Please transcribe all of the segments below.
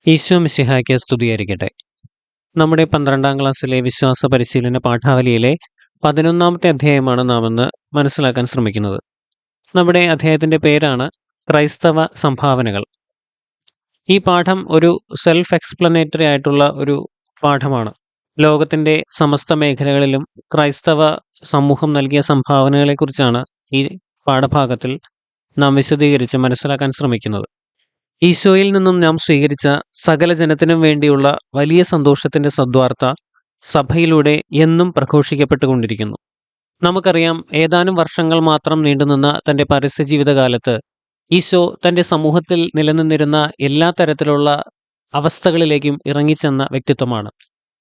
ഈശോ മിശിഹായ്ക്ക് സ്തുതിയായിരിക്കട്ടെ. നമ്മുടെ 12ാം ക്ലാസ്സിലെ വിശ്വാസ പരിശീലന പാഠാവലിയിലെ 11ാമത്തെ അധ്യായമാണ് നാം ഇന്ന് മനസ്സിലാക്കാൻ ശ്രമിക്കുന്നത്. നമ്മുടെ അധ്യായത്തിൻ്റെ പേരാണ് ക്രൈസ്തവ സംഭാവനകൾ. ഈ പാഠം ഒരു സെൽഫ് എക്സ്പ്ലനേറ്ററി ആയിട്ടുള്ള ഒരു പാഠമാണ്. ലോകത്തിൻ്റെ സമസ്ത മേഖലകളിലും ക്രൈസ്തവ സമൂഹം നൽകിയ സംഭാവനകളെക്കുറിച്ചാണ് ഈ പാഠഭാഗത്തിൽ നാം വിശദീകരിച്ച് മനസ്സിലാക്കാൻ ശ്രമിക്കുന്നത്. ഈശോയിൽ നിന്നും നാം സ്വീകരിച്ച സകല ജനത്തിനും വേണ്ടിയുള്ള വലിയ സന്തോഷത്തിൻ്റെ സദ്വാർത്ത സഭയിലൂടെ എന്നും പ്രഘോഷിക്കപ്പെട്ടുകൊണ്ടിരിക്കുന്നു. നമുക്കറിയാം, ഏതാനും വർഷങ്ങൾ മാത്രം നീണ്ടുനിന്ന തൻ്റെ പരസ്യ ജീവിതകാലത്ത് ഈശോ തൻ്റെ സമൂഹത്തിൽ നിലനിന്നിരുന്ന എല്ലാ തരത്തിലുള്ള അവസ്ഥകളിലേക്കും ഇറങ്ങിച്ചെന്ന വ്യക്തിത്വമാണ്.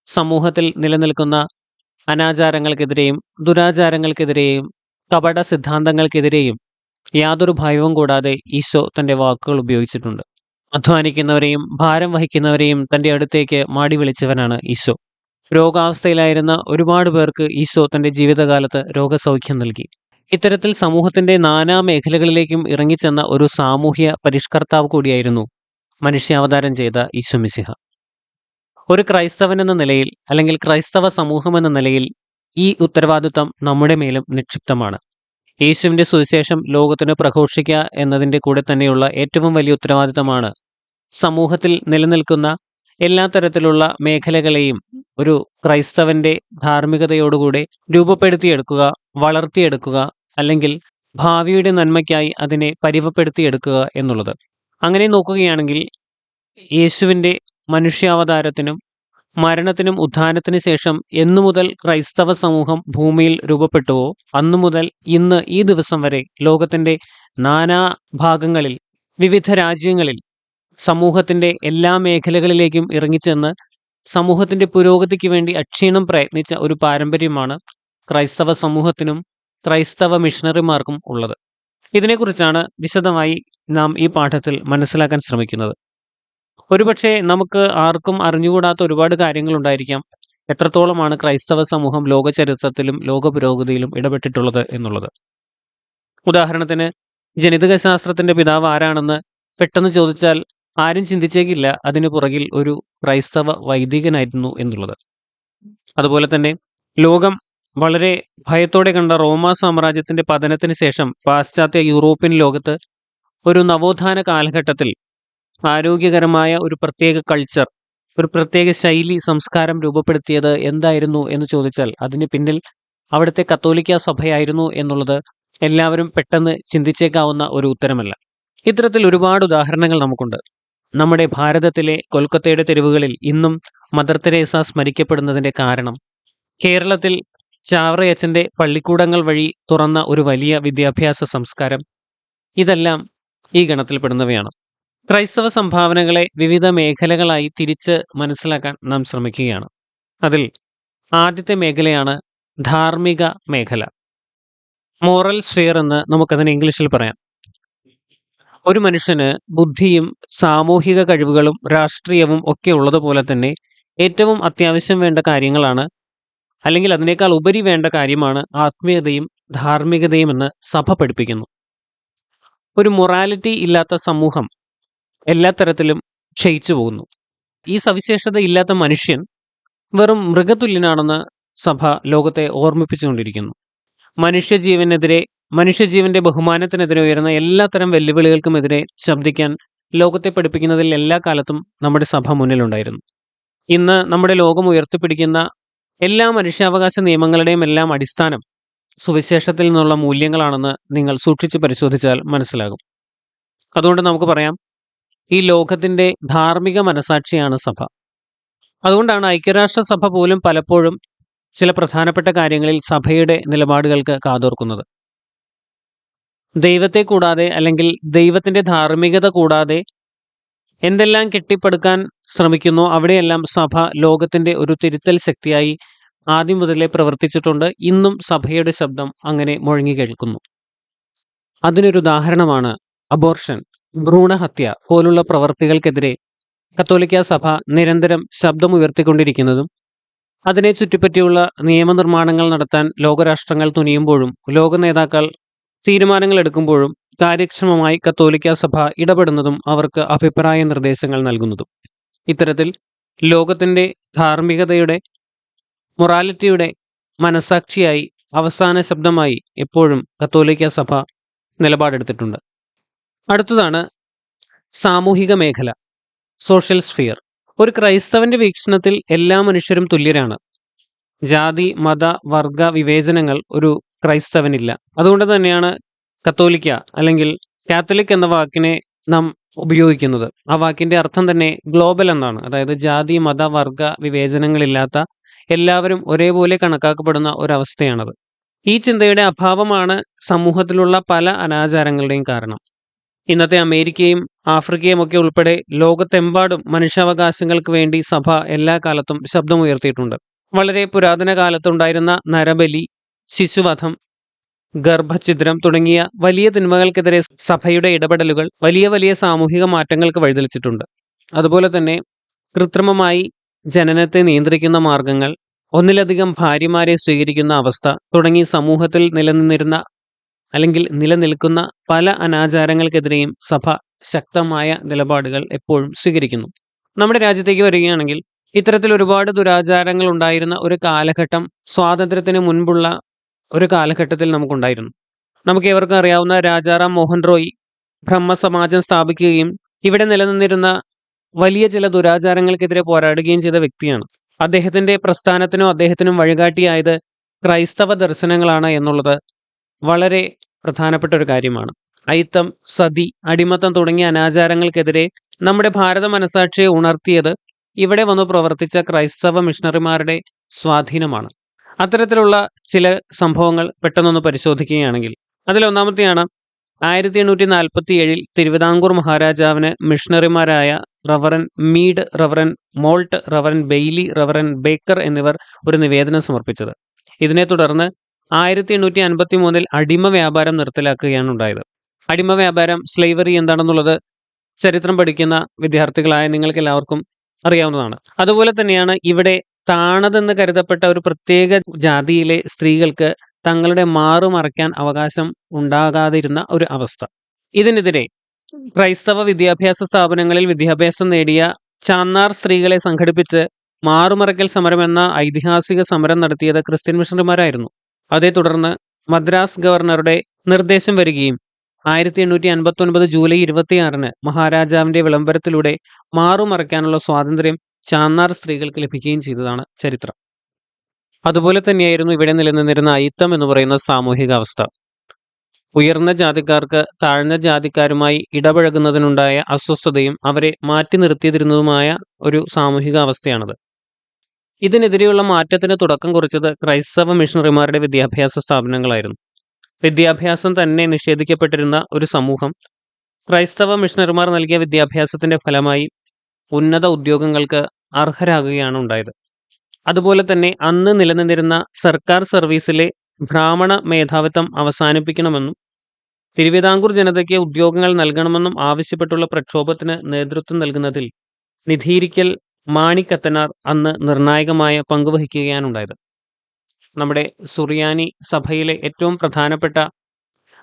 സമൂഹത്തിൽ നിലനിൽക്കുന്ന അനാചാരങ്ങൾക്കെതിരെയും ദുരാചാരങ്ങൾക്കെതിരെയും കപട സിദ്ധാന്തങ്ങൾക്കെതിരെയും യാതൊരു ഭയവും കൂടാതെ ഈശോ തൻ്റെ വാക്കുകൾ ഉപയോഗിച്ചിട്ടുണ്ട്. അധ്വാനിക്കുന്നവരെയും ഭാരം വഹിക്കുന്നവരെയും തൻ്റെ അടുത്തേക്ക് മാടി വിളിച്ചവനാണ് ഈശോ. രോഗാവസ്ഥയിലായിരുന്ന ഒരുപാട് പേർക്ക് ഈശോ തൻ്റെ ജീവിതകാലത്ത് രോഗസൗഖ്യം നൽകി. ഇത്തരത്തിൽ സമൂഹത്തിൻ്റെ നാനാ മേഖലകളിലേക്കും ഇറങ്ങിച്ചെന്ന ഒരു സാമൂഹ്യ പരിഷ്കർത്താവ് കൂടിയായിരുന്നു മനുഷ്യാവതാരം ചെയ്ത ഈശോ മിശിഹ. ഒരു ക്രൈസ്തവൻ എന്ന നിലയിൽ, അല്ലെങ്കിൽ ക്രൈസ്തവ സമൂഹം എന്ന നിലയിൽ, ഈ ഉത്തരവാദിത്വം നമ്മുടെ മേലും നിക്ഷിപ്തമാണ്. യേശുവിൻ്റെ സുവിശേഷം ലോകത്തിന് പ്രഘോഷിക്കുക എന്നതിൻ്റെ കൂടെ തന്നെയുള്ള ഏറ്റവും വലിയ ഉത്തരവാദിത്തമാണ് സമൂഹത്തിൽ നിലനിൽക്കുന്ന എല്ലാ തരത്തിലുള്ള മേഖലകളെയും ഒരു ക്രൈസ്തവൻ്റെ ധാർമ്മികതയോടുകൂടെ രൂപപ്പെടുത്തിയെടുക്കുക, വളർത്തിയെടുക്കുക, അല്ലെങ്കിൽ ഭാവിയുടെ നന്മയ്ക്കായി അതിനെ പരിവപ്പെടുത്തിയെടുക്കുക എന്നുള്ളത്. അങ്ങനെ നോക്കുകയാണെങ്കിൽ യേശുവിൻ്റെ മനുഷ്യാവതാരത്തിനും മരണത്തിനും ഉത്ഥാനത്തിന് ശേഷം എന്നു മുതൽ ക്രൈസ്തവ സമൂഹം ഭൂമിയിൽ രൂപപ്പെട്ടുവോ അന്നു മുതൽ ഇന്ന് ഈ ദിവസം വരെ ലോകത്തിൻ്റെ നാനാ ഭാഗങ്ങളിൽ, വിവിധ രാജ്യങ്ങളിൽ സമൂഹത്തിൻ്റെ എല്ലാ മേഖലകളിലേക്കും ഇറങ്ങിച്ചെന്ന് സമൂഹത്തിൻ്റെ പുരോഗതിക്ക് വേണ്ടി അക്ഷീണം പ്രയത്നിച്ച ഒരു പാരമ്പര്യമാണ് ക്രൈസ്തവ സമൂഹത്തിനും ക്രൈസ്തവ മിഷണറിമാർക്കും ഉള്ളത്. ഇതിനെക്കുറിച്ചാണ് വിശദമായി നാം ഈ പാഠത്തിൽ മനസ്സിലാക്കാൻ ശ്രമിക്കുന്നത്. ഒരുപക്ഷെ നമുക്ക് ആർക്കും അറിഞ്ഞുകൂടാത്ത ഒരുപാട് കാര്യങ്ങളുണ്ടായിരിക്കാം എത്രത്തോളമാണ് ക്രൈസ്തവ സമൂഹം ലോക ചരിത്രത്തിലും ലോക പുരോഗതിയിലും ഇടപെട്ടിട്ടുള്ളത് എന്നുള്ളത്. ഉദാഹരണത്തിന്, ജനിതക ശാസ്ത്രത്തിൻ്റെ പിതാവ് ആരാണെന്ന് പെട്ടെന്ന് ചോദിച്ചാൽ ആരും ചിന്തിച്ചേക്കില്ല അതിനു പുറകിൽ ഒരു ക്രൈസ്തവ വൈദികനായിരുന്നു എന്നുള്ളത്. അതുപോലെ തന്നെ ലോകം വളരെ ഭയത്തോടെ കണ്ട റോമാ സാമ്രാജ്യത്തിൻ്റെ പതനത്തിന് ശേഷം പാശ്ചാത്യ യൂറോപ്യൻ ലോകത്ത് ഒരു നവോത്ഥാന കാലഘട്ടത്തിൽ ആരോഗ്യകരമായ ഒരു പ്രത്യേക കൾച്ചർ, ഒരു പ്രത്യേക ശൈലി, സംസ്കാരം രൂപപ്പെടുത്തിയത് എന്തായിരുന്നു എന്ന് ചോദിച്ചാൽ അതിന് പിന്നിൽ അവിടുത്തെ കത്തോലിക്ക സഭയായിരുന്നു എന്നുള്ളത് എല്ലാവരും പെട്ടെന്ന് ചിന്തിച്ചേക്കാവുന്ന ഒരു ഉത്തരമല്ല. ഇത്തരത്തിൽ ഒരുപാട് ഉദാഹരണങ്ങൾ നമുക്കുണ്ട്. നമ്മുടെ ഭാരതത്തിലെ കൊൽക്കത്തയുടെ തെരുവുകളിൽ ഇന്നും മദർ തെരേസ സ്മരിക്കപ്പെടുന്നതിൻ്റെ കാരണം കേരളത്തിൽ ചാവറയച്ചൻ്റെ പള്ളിക്കൂടങ്ങൾ വഴി തുറന്ന ഒരു വലിയ വിദ്യാഭ്യാസ സംസ്കാരം, ഇതെല്ലാം ഈ ഗണത്തിൽപ്പെടുന്നവയാണ്. ക്രൈസ്തവ സംഭാവനകളെ വിവിധ മേഖലകളായി തിരിച്ച് മനസ്സിലാക്കാൻ നാം ശ്രമിക്കുകയാണ്. അതിൽ ആദ്യത്തെ മേഖലയാണ് ധാർമ്മിക മേഖല. മോറൽ സ്ഫിയർ എന്ന് നമുക്കതിന് ഇംഗ്ലീഷിൽ പറയാം. ഒരു മനുഷ്യന് ബുദ്ധിയും സാമൂഹിക കഴിവുകളും രാഷ്ട്രീയവും ഒക്കെ ഉള്ളതുപോലെ തന്നെ ഏറ്റവും അത്യാവശ്യം വേണ്ട കാര്യങ്ങളാണ്, അല്ലെങ്കിൽ അതിനേക്കാൾ ഉപരി വേണ്ട കാര്യമാണ് ആത്മീയതയും ധാർമ്മികതയും എന്ന് സഭ പഠിപ്പിക്കുന്നു. ഒരു മൊറാലിറ്റി ഇല്ലാത്ത സമൂഹം എല്ലാ തരത്തിലും ക്ഷയിച്ചു പോകുന്നു. ഈ സവിശേഷത ഇല്ലാത്ത മനുഷ്യൻ വെറും മൃഗതുല്യനാണെന്ന് സഭ ലോകത്തെ ഓർമ്മിപ്പിച്ചുകൊണ്ടിരിക്കുന്നു. മനുഷ്യജീവന്റെ ബഹുമാനത്തിനെതിരെ ഉയർന്ന എല്ലാത്തരം വെല്ലുവിളികൾക്കുമെതിരെ ശബ്ദിക്കാൻ ലോകത്തെ പഠിപ്പിക്കുന്നതിൽ എല്ലാ കാലത്തും നമ്മുടെ സഭ മുന്നിലുണ്ടായിരുന്നു. ഇന്ന് നമ്മുടെ ലോകം ഉയർത്തിപ്പിടിക്കുന്ന എല്ലാ മനുഷ്യാവകാശ നിയമങ്ങളുടെയും എല്ലാം അടിസ്ഥാനം സുവിശേഷത്തിൽ നിന്നുള്ള മൂല്യങ്ങളാണെന്ന് നിങ്ങൾ സൂക്ഷിച്ച് പരിശോധിച്ചാൽ മനസ്സിലാകും. അതുകൊണ്ട് നമുക്ക് പറയാം, ഈ ലോകത്തിൻ്റെ ധാർമ്മിക മനസാക്ഷിയാണ് സഭ. അതുകൊണ്ടാണ് ഐക്യരാഷ്ട്രസഭ പോലും പലപ്പോഴും ചില പ്രധാനപ്പെട്ട കാര്യങ്ങളിൽ സഭയുടെ നിലപാടുകൾക്ക് കാതോർക്കുന്നത്. ദൈവത്തെ കൂടാതെ, അല്ലെങ്കിൽ ദൈവത്തിൻ്റെ ധാർമ്മികത കൂടാതെ എന്തെല്ലാം കെട്ടിപ്പടുക്കാൻ ശ്രമിക്കുന്നോ അവിടെയെല്ലാം സഭ ലോകത്തിൻ്റെ ഒരു തിരുത്തൽ ശക്തിയായി ആദ്യം മുതലേ പ്രവർത്തിച്ചിട്ടുണ്ട്. ഇന്നും സഭയുടെ ശബ്ദം അങ്ങനെ മുഴങ്ങി കേൾക്കുന്നു. അതിനൊരു ഉദാഹരണമാണ് അബോർഷൻ, ഭ്രൂണഹത്യ പോലുള്ള പ്രവർത്തികൾക്കെതിരെ കത്തോലിക്ക സഭ നിരന്തരം ശബ്ദമുയർത്തിക്കൊണ്ടിരിക്കുന്നതും അതിനെ ചുറ്റിപ്പറ്റിയുള്ള നിയമനിർമ്മാണങ്ങൾ നടത്താൻ ലോകരാഷ്ട്രങ്ങൾ തുനിയുമ്പോഴും ലോക നേതാക്കൾ തീരുമാനങ്ങൾ എടുക്കുമ്പോഴും കാര്യക്ഷമമായി കത്തോലിക്ക സഭ ഇടപെടുന്നതും അവർക്ക് അഭിപ്രായ നിർദ്ദേശങ്ങൾ നൽകുന്നതും. ഇത്തരത്തിൽ ലോകത്തിൻ്റെ ധാർമ്മികതയുടെ, മൊറാലിറ്റിയുടെ മനസാക്ഷിയായി, അവസാന ശബ്ദമായി എപ്പോഴും കത്തോലിക്ക സഭ നിലപാടെടുത്തിട്ടുണ്ട്. അടുത്തതാണ് സാമൂഹിക മേഖല, സോഷ്യൽ സ്ഫിയർ. ഒരു ക്രൈസ്തവന്റെ വീക്ഷണത്തിൽ എല്ലാ മനുഷ്യരും തുല്യരാണ്. ജാതി, മത, വർഗ വിവേചനങ്ങൾ ഒരു ക്രൈസ്തവനില്ല. അതുകൊണ്ട് തന്നെയാണ് കത്തോലിക്ക അല്ലെങ്കിൽ കാത്തലിക് എന്ന വാക്കിനെ നാം ഉപയോഗിക്കുന്നത്. ആ വാക്കിന്റെ അർത്ഥം തന്നെ ഗ്ലോബൽ എന്നാണ്. അതായത് ജാതി, മത, വർഗ വിവേചനങ്ങളില്ലാത്ത എല്ലാവരും ഒരേപോലെ കണക്കാക്കപ്പെടുന്ന ഒരവസ്ഥയാണത്. ഈ ചിന്തയുടെ അഭാവമാണ് സമൂഹത്തിലുള്ള പല അനാചാരങ്ങളുടെയും കാരണം. ഇന്നത്തെ അമേരിക്കയും ആഫ്രിക്കയും ഒക്കെ ഉൾപ്പെടെ ലോകത്തെമ്പാടും മനുഷ്യാവകാശങ്ങൾക്ക് വേണ്ടി സഭ എല്ലാ കാലത്തും ശബ്ദമുയർത്തിയിട്ടുണ്ട്. വളരെ പുരാതന കാലത്തുണ്ടായിരുന്ന നരബലി, ശിശുവധം, ഗർഭഛിദ്രം തുടങ്ങിയ വലിയ തിന്മകൾക്കെതിരെ സഭയുടെ ഇടപെടലുകൾ വലിയ വലിയ സാമൂഹിക മാറ്റങ്ങൾക്ക് വഴിതെളിച്ചിട്ടുണ്ട്. അതുപോലെ തന്നെ കൃത്രിമമായി ജനനത്തെ നിയന്ത്രിക്കുന്ന മാർഗങ്ങൾ, ഒന്നിലധികം ഭാര്യമാരെ സ്വീകരിക്കുന്ന അവസ്ഥ തുടങ്ങി സമൂഹത്തിൽ നിലനിൽക്കുന്ന പല അനാചാരങ്ങൾക്കെതിരെയും സഭ ശക്തമായ നിലപാടുകൾ എപ്പോഴും സ്വീകരിക്കുന്നു. നമ്മുടെ രാജ്യത്തേക്ക് വരികയാണെങ്കിൽ ഇത്തരത്തിൽ ഒരുപാട് ദുരാചാരങ്ങൾ ഉണ്ടായിരുന്ന ഒരു കാലഘട്ടം സ്വാതന്ത്ര്യത്തിന് മുൻപുള്ള ഒരു കാലഘട്ടത്തിൽ നമുക്കുണ്ടായിരുന്നു. നമുക്ക് ഏവർക്കും അറിയാവുന്ന രാജാറാം മോഹൻ റോയ് ബ്രഹ്മസമാജം സ്ഥാപിക്കുകയും ഇവിടെ നിലനിന്നിരുന്ന വലിയ ചില ദുരാചാരങ്ങൾക്കെതിരെ പോരാടുകയും ചെയ്ത വ്യക്തിയാണ്. അദ്ദേഹത്തിന്റെ പ്രസ്ഥാനത്തിനും അദ്ദേഹത്തിനും വഴികാട്ടിയായത് ക്രൈസ്തവ ദർശനങ്ങളാണ് എന്നുള്ളത് വളരെ പ്രധാനപ്പെട്ട ഒരു കാര്യമാണ്. അയിത്തം, സതി, അടിമത്തം തുടങ്ങിയ അനാചാരങ്ങൾക്കെതിരെ നമ്മുടെ ഭാരത മനസാക്ഷിയെ ഉണർത്തിയത് ഇവിടെ വന്നു പ്രവർത്തിച്ച ക്രൈസ്തവ മിഷണറിമാരുടെ സ്വാധീനമാണ്. അത്തരത്തിലുള്ള ചില സംഭവങ്ങൾ പെട്ടെന്നൊന്ന് പരിശോധിക്കുകയാണെങ്കിൽ അതിലൊന്നാമത്തെയാണ് 1847 തിരുവിതാംകൂർ മഹാരാജാവിന് മിഷണറിമാരായ reverend Mead, reverend Mault, reverend Bailey, reverend Baker എന്നിവർ ഒരു നിവേദനം സമർപ്പിച്ചത്. ഇതിനെ തുടർന്ന് 1853 അടിമ വ്യാപാരം നിർത്തലാക്കുകയാണ് ഉണ്ടായത്. അടിമ വ്യാപാരം, സ്ലേവറി എന്താണെന്നുള്ളത് ചരിത്രം പഠിക്കുന്ന വിദ്യാർത്ഥികളായ നിങ്ങൾക്ക് എല്ലാവർക്കും അറിയാവുന്നതാണ്. അതുപോലെ തന്നെയാണ് ഇവിടെ താണതെന്ന് കരുതപ്പെട്ട ഒരു പ്രത്യേക ജാതിയിലെ സ്ത്രീകൾക്ക് തങ്ങളുടെ മാറു മറയ്ക്കാൻ അവകാശം ഉണ്ടാകാതിരുന്ന ഒരു അവസ്ഥ. ഇതിനെതിരെ ക്രൈസ്തവ വിദ്യാഭ്യാസ സ്ഥാപനങ്ങളിൽ വിദ്യാഭ്യാസം നേടിയ ചാന്നാർ സ്ത്രീകളെ സംഘടിപ്പിച്ച് മാറുമറയ്ക്കൽ സമരം എന്ന ഐതിഹാസിക സമരം നടത്തിയത് ക്രിസ്ത്യൻ മിഷണറിമാരായിരുന്നു. അതേ തുടർന്ന് മദ്രാസ് ഗവർണറുടെ നിർദ്ദേശം വരികയും 1859 ജൂലൈ 26 മഹാരാജാവിന്റെ വിളംബരത്തിലൂടെ മാറുമറയ്ക്കാനുള്ള സ്വാതന്ത്ര്യം ചാന്നാർ സ്ത്രീകൾക്ക് ലഭിക്കുകയും ചെയ്തതാണ് ചരിത്രം. അതുപോലെ തന്നെയായിരുന്നു ഇവിടെ നിലനിന്നിരുന്ന അയിത്തം എന്ന് പറയുന്ന സാമൂഹിക അവസ്ഥ. ഉയർന്ന ജാതിക്കാർക്ക് താഴ്ന്ന ജാതിക്കാരുമായി ഇടപഴകുന്നതിനുണ്ടായ അസ്വസ്ഥതയും അവരെ മാറ്റി നിർത്തിയിരുന്നതുമായ ഒരു സാമൂഹിക അവസ്ഥയാണത്. ഇതിനെതിരെയുള്ള മാറ്റത്തിന് തുടക്കം കുറിച്ചത് ക്രൈസ്തവ മിഷണറിമാരുടെ വിദ്യാഭ്യാസ സ്ഥാപനങ്ങളായിരുന്നു. വിദ്യാഭ്യാസം തന്നെ നിഷേധിക്കപ്പെട്ടിരുന്ന ഒരു സമൂഹം ക്രൈസ്തവ മിഷണറിമാർ നൽകിയ വിദ്യാഭ്യാസത്തിന്റെ ഫലമായി ഉന്നത ഉദ്യോഗങ്ങൾക്ക് അർഹരാകുകയാണ് ഉണ്ടായത്. അതുപോലെ തന്നെ അന്ന് നിലനിന്നിരുന്ന സർക്കാർ സർവീസിലെ ബ്രാഹ്മണ മേധാവിത്വം അവസാനിപ്പിക്കണമെന്നും തിരുവിതാംകൂർ ജനതയ്ക്ക് ഉദ്യോഗങ്ങൾ നൽകണമെന്നും ആവശ്യപ്പെട്ടുള്ള പ്രക്ഷോഭത്തിന് നേതൃത്വം നൽകുന്നതിൽ നിധീരിക്കൽ മാണിക്കത്തനാർ അന്ന് നിർണായകമായ പങ്കുവഹിക്കുകയാണ് ഉണ്ടായത്. നമ്മുടെ സുറിയാനി സഭയിലെ ഏറ്റവും പ്രധാനപ്പെട്ട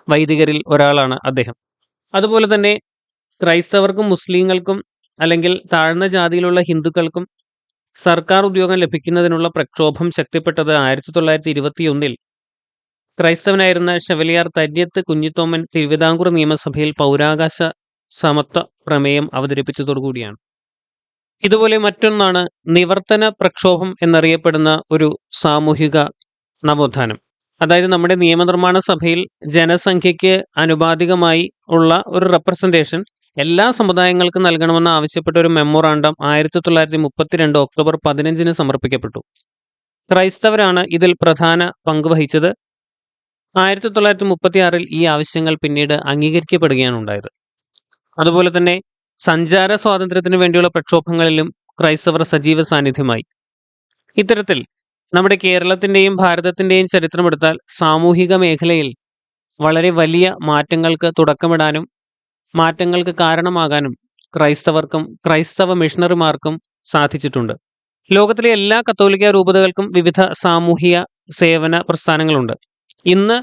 വൈദികരിൽ ഒരാളാണ് അദ്ദേഹം. അതുപോലെ തന്നെ ക്രൈസ്തവർക്കും മുസ്ലിങ്ങൾക്കും അല്ലെങ്കിൽ താഴ്ന്ന ജാതിയിലുള്ള ഹിന്ദുക്കൾക്കും സർക്കാർ ഉദ്യോഗം ലഭിക്കുന്നതിനുള്ള പ്രക്ഷോഭം ശക്തിപ്പെട്ടത് 1921 ക്രൈസ്തവനായിരുന്ന ഷെവലിയാർ തര്യത്ത് കുഞ്ഞിത്തോമൻ തിരുവിതാംകൂർ നിയമസഭയിൽ പൗരാകാശ സമത്വ പ്രമേയം അവതരിപ്പിച്ചതോടുകൂടിയാണ്. ഇതുപോലെ മറ്റൊന്നാണ് നിവർത്തന പ്രക്ഷോഭം എന്നറിയപ്പെടുന്ന ഒരു സാമൂഹിക നവോത്ഥാനം. അതായത് നമ്മുടെ നിയമനിർമ്മാണ സഭയിൽ ജനസംഖ്യയ്ക്ക് അനുപാതികമായി ഉള്ള ഒരു റെപ്രസെൻറ്റേഷൻ എല്ലാ സമുദായങ്ങൾക്കും നൽകണമെന്ന് ആവശ്യപ്പെട്ട ഒരു മെമ്മോറാണ്ടം 1932 ഒക്ടോബർ 15 സമർപ്പിക്കപ്പെട്ടു. ക്രൈസ്തവരാണ് ഇതിൽ പ്രധാന പങ്ക് വഹിച്ചത്. 1936 ഈ ആവശ്യങ്ങൾ പിന്നീട് അംഗീകരിക്കപ്പെടുകയാണ് ഉണ്ടായത്. അതുപോലെ തന്നെ സഞ്ചാര സ്വാതന്ത്ര്യത്തിന് വേണ്ടിയുള്ള പ്രക്ഷോഭങ്ങളിലും ക്രൈസ്തവർ സജീവ സാന്നിധ്യമായി. ഇത്തരത്തിൽ നമ്മുടെ കേരളത്തിൻ്റെയും ഭാരതത്തിൻ്റെയും ചരിത്രമെടുത്താൽ സാമൂഹിക മേഖലയിൽ വളരെ വലിയ മാറ്റങ്ങൾക്ക് തുടക്കമിടാനും മാറ്റങ്ങൾക്ക് കാരണമാകാനും ക്രൈസ്തവർക്കും ക്രൈസ്തവ മിഷണറിമാർക്കും സാധിച്ചിട്ടുണ്ട്. ലോകത്തിലെ എല്ലാ കത്തോലിക്ക രൂപതകൾക്കും വിവിധ സാമൂഹിക സേവന പ്രസ്ഥാനങ്ങളുണ്ട്. ഇന്ന്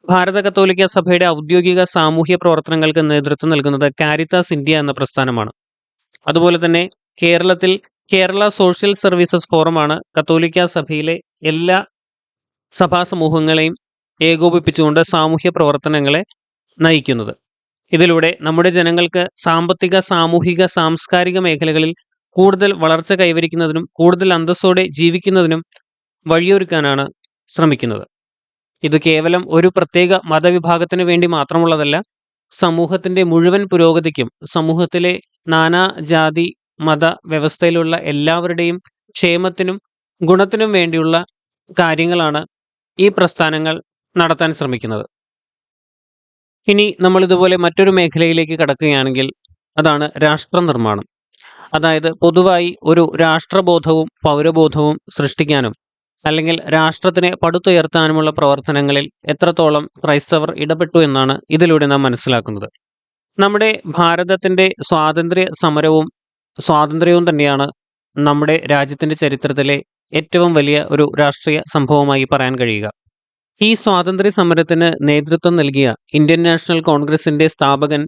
ഭാരത കത്തോലിക്ക സഭയുടെ ഔദ്യോഗിക സാമൂഹ്യ പ്രവർത്തനങ്ങൾക്ക് നേതൃത്വം നൽകുന്നത് കാരിത്താസ് ഇന്ത്യ എന്ന പ്രസ്ഥാനമാണ്. അതുപോലെ തന്നെ കേരളത്തിൽ കേരള സോഷ്യൽ സർവീസസ് ഫോറമാണ് കത്തോലിക്ക സഭയിലെ എല്ലാ സഭാ സമൂഹങ്ങളെയും ഏകോപിപ്പിച്ചുകൊണ്ട് സാമൂഹ്യ പ്രവർത്തനങ്ങളെ നയിക്കുന്നത്. ഇതിലൂടെ നമ്മുടെ ജനങ്ങൾക്ക് സാമ്പത്തിക, സാമൂഹിക, സാംസ്കാരിക മേഖലകളിൽ കൂടുതൽ വളർച്ച കൈവരിക്കുന്നതിനും കൂടുതൽ അന്തസ്സോടെ ജീവിക്കുന്നതിനും വഴിയൊരുക്കാനാണ് ശ്രമിക്കുന്നത്. ഇത് കേവലം ഒരു പ്രത്യേക മതവിഭാഗത്തിന് വേണ്ടി മാത്രമുള്ളതല്ല, സമൂഹത്തിൻ്റെ മുഴുവൻ പുരോഗതിക്കും സമൂഹത്തിലെ നാനാ ജാതി മത വ്യവസ്ഥയിലുള്ള എല്ലാവരുടെയും ക്ഷേമത്തിനും ഗുണത്തിനും വേണ്ടിയുള്ള കാര്യങ്ങളാണ് ഈ പ്രസ്ഥാനങ്ങൾ നടത്താൻ ശ്രമിക്കുന്നത്. ഇനി നമ്മൾ ഇതുപോലെ മറ്റൊരു മേഖലയിലേക്ക് കടക്കുകയാണെങ്കിൽ അതാണ് രാഷ്ട്ര നിർമ്മാണം. അതായത് പൊതുവായി ഒരു രാഷ്ട്രബോധവും പൗരബോധവും സൃഷ്ടിക്കാനും അല്ലെങ്കിൽ രാഷ്ട്രത്തിനെ പടുത്തുയർത്താനുമുള്ള പ്രവർത്തനങ്ങളിൽ എത്രത്തോളം ക്രൈസ്തവർ ഇടപെട്ടു എന്നാണ് ഇതിലൂടെ നാം മനസ്സിലാക്കുന്നത്. നമ്മുടെ ഭാരതത്തിൻ്റെ സ്വാതന്ത്ര്യവും തന്നെയാണ് നമ്മുടെ രാജ്യത്തിൻ്റെ ചരിത്രത്തിലെ ഏറ്റവും വലിയ ഒരു രാഷ്ട്രീയ സംഭവമായി പറയാൻ കഴിയുക. ഈ സ്വാതന്ത്ര്യ സമരത്തിന് നേതൃത്വം നൽകിയ ഇന്ത്യൻ നാഷണൽ കോൺഗ്രസിൻ്റെ സ്ഥാപകൻ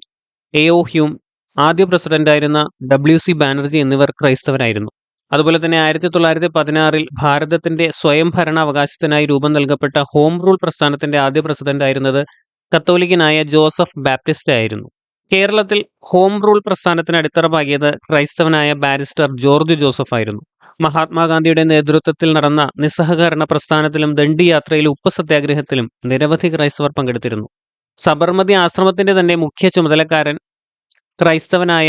എ.ഒ. ഹ്യൂം, ആദ്യ പ്രസിഡന്റായിരുന്ന WC ബാനർജി എന്നിവർ ക്രൈസ്തവരായിരുന്നു. അതുപോലെ തന്നെ 1916 ഭാരതത്തിൻ്റെ സ്വയം ഭരണാവകാശത്തിനായി രൂപം നൽകപ്പെട്ട ഹോം റൂൾ പ്രസ്ഥാനത്തിൻ്റെ ആദ്യ പ്രസിഡന്റായിരുന്നത് കത്തോലിക്കനായ ജോസഫ് ബാപ്റ്റിസ്റ്റ് ആയിരുന്നു. കേരളത്തിൽ ഹോം റൂൾ പ്രസ്ഥാനത്തിന് അടിത്തറ പാകിയത് ക്രൈസ്തവനായ ബാരിസ്റ്റർ ജോർജ് ജോസഫ് ആയിരുന്നു. മഹാത്മാഗാന്ധിയുടെ നേതൃത്വത്തിൽ നടന്ന നിസ്സഹകരണ പ്രസ്ഥാനത്തിലും ദണ്ഡിയാത്രയിലും ഉപ്പ് സത്യാഗ്രഹത്തിലും നിരവധി ക്രൈസ്തവർ പങ്കെടുത്തിരുന്നു. സബർമതി ആശ്രമത്തിന്റെ തന്നെ മുഖ്യ ചുമതലക്കാരൻ ക്രൈസ്തവനായ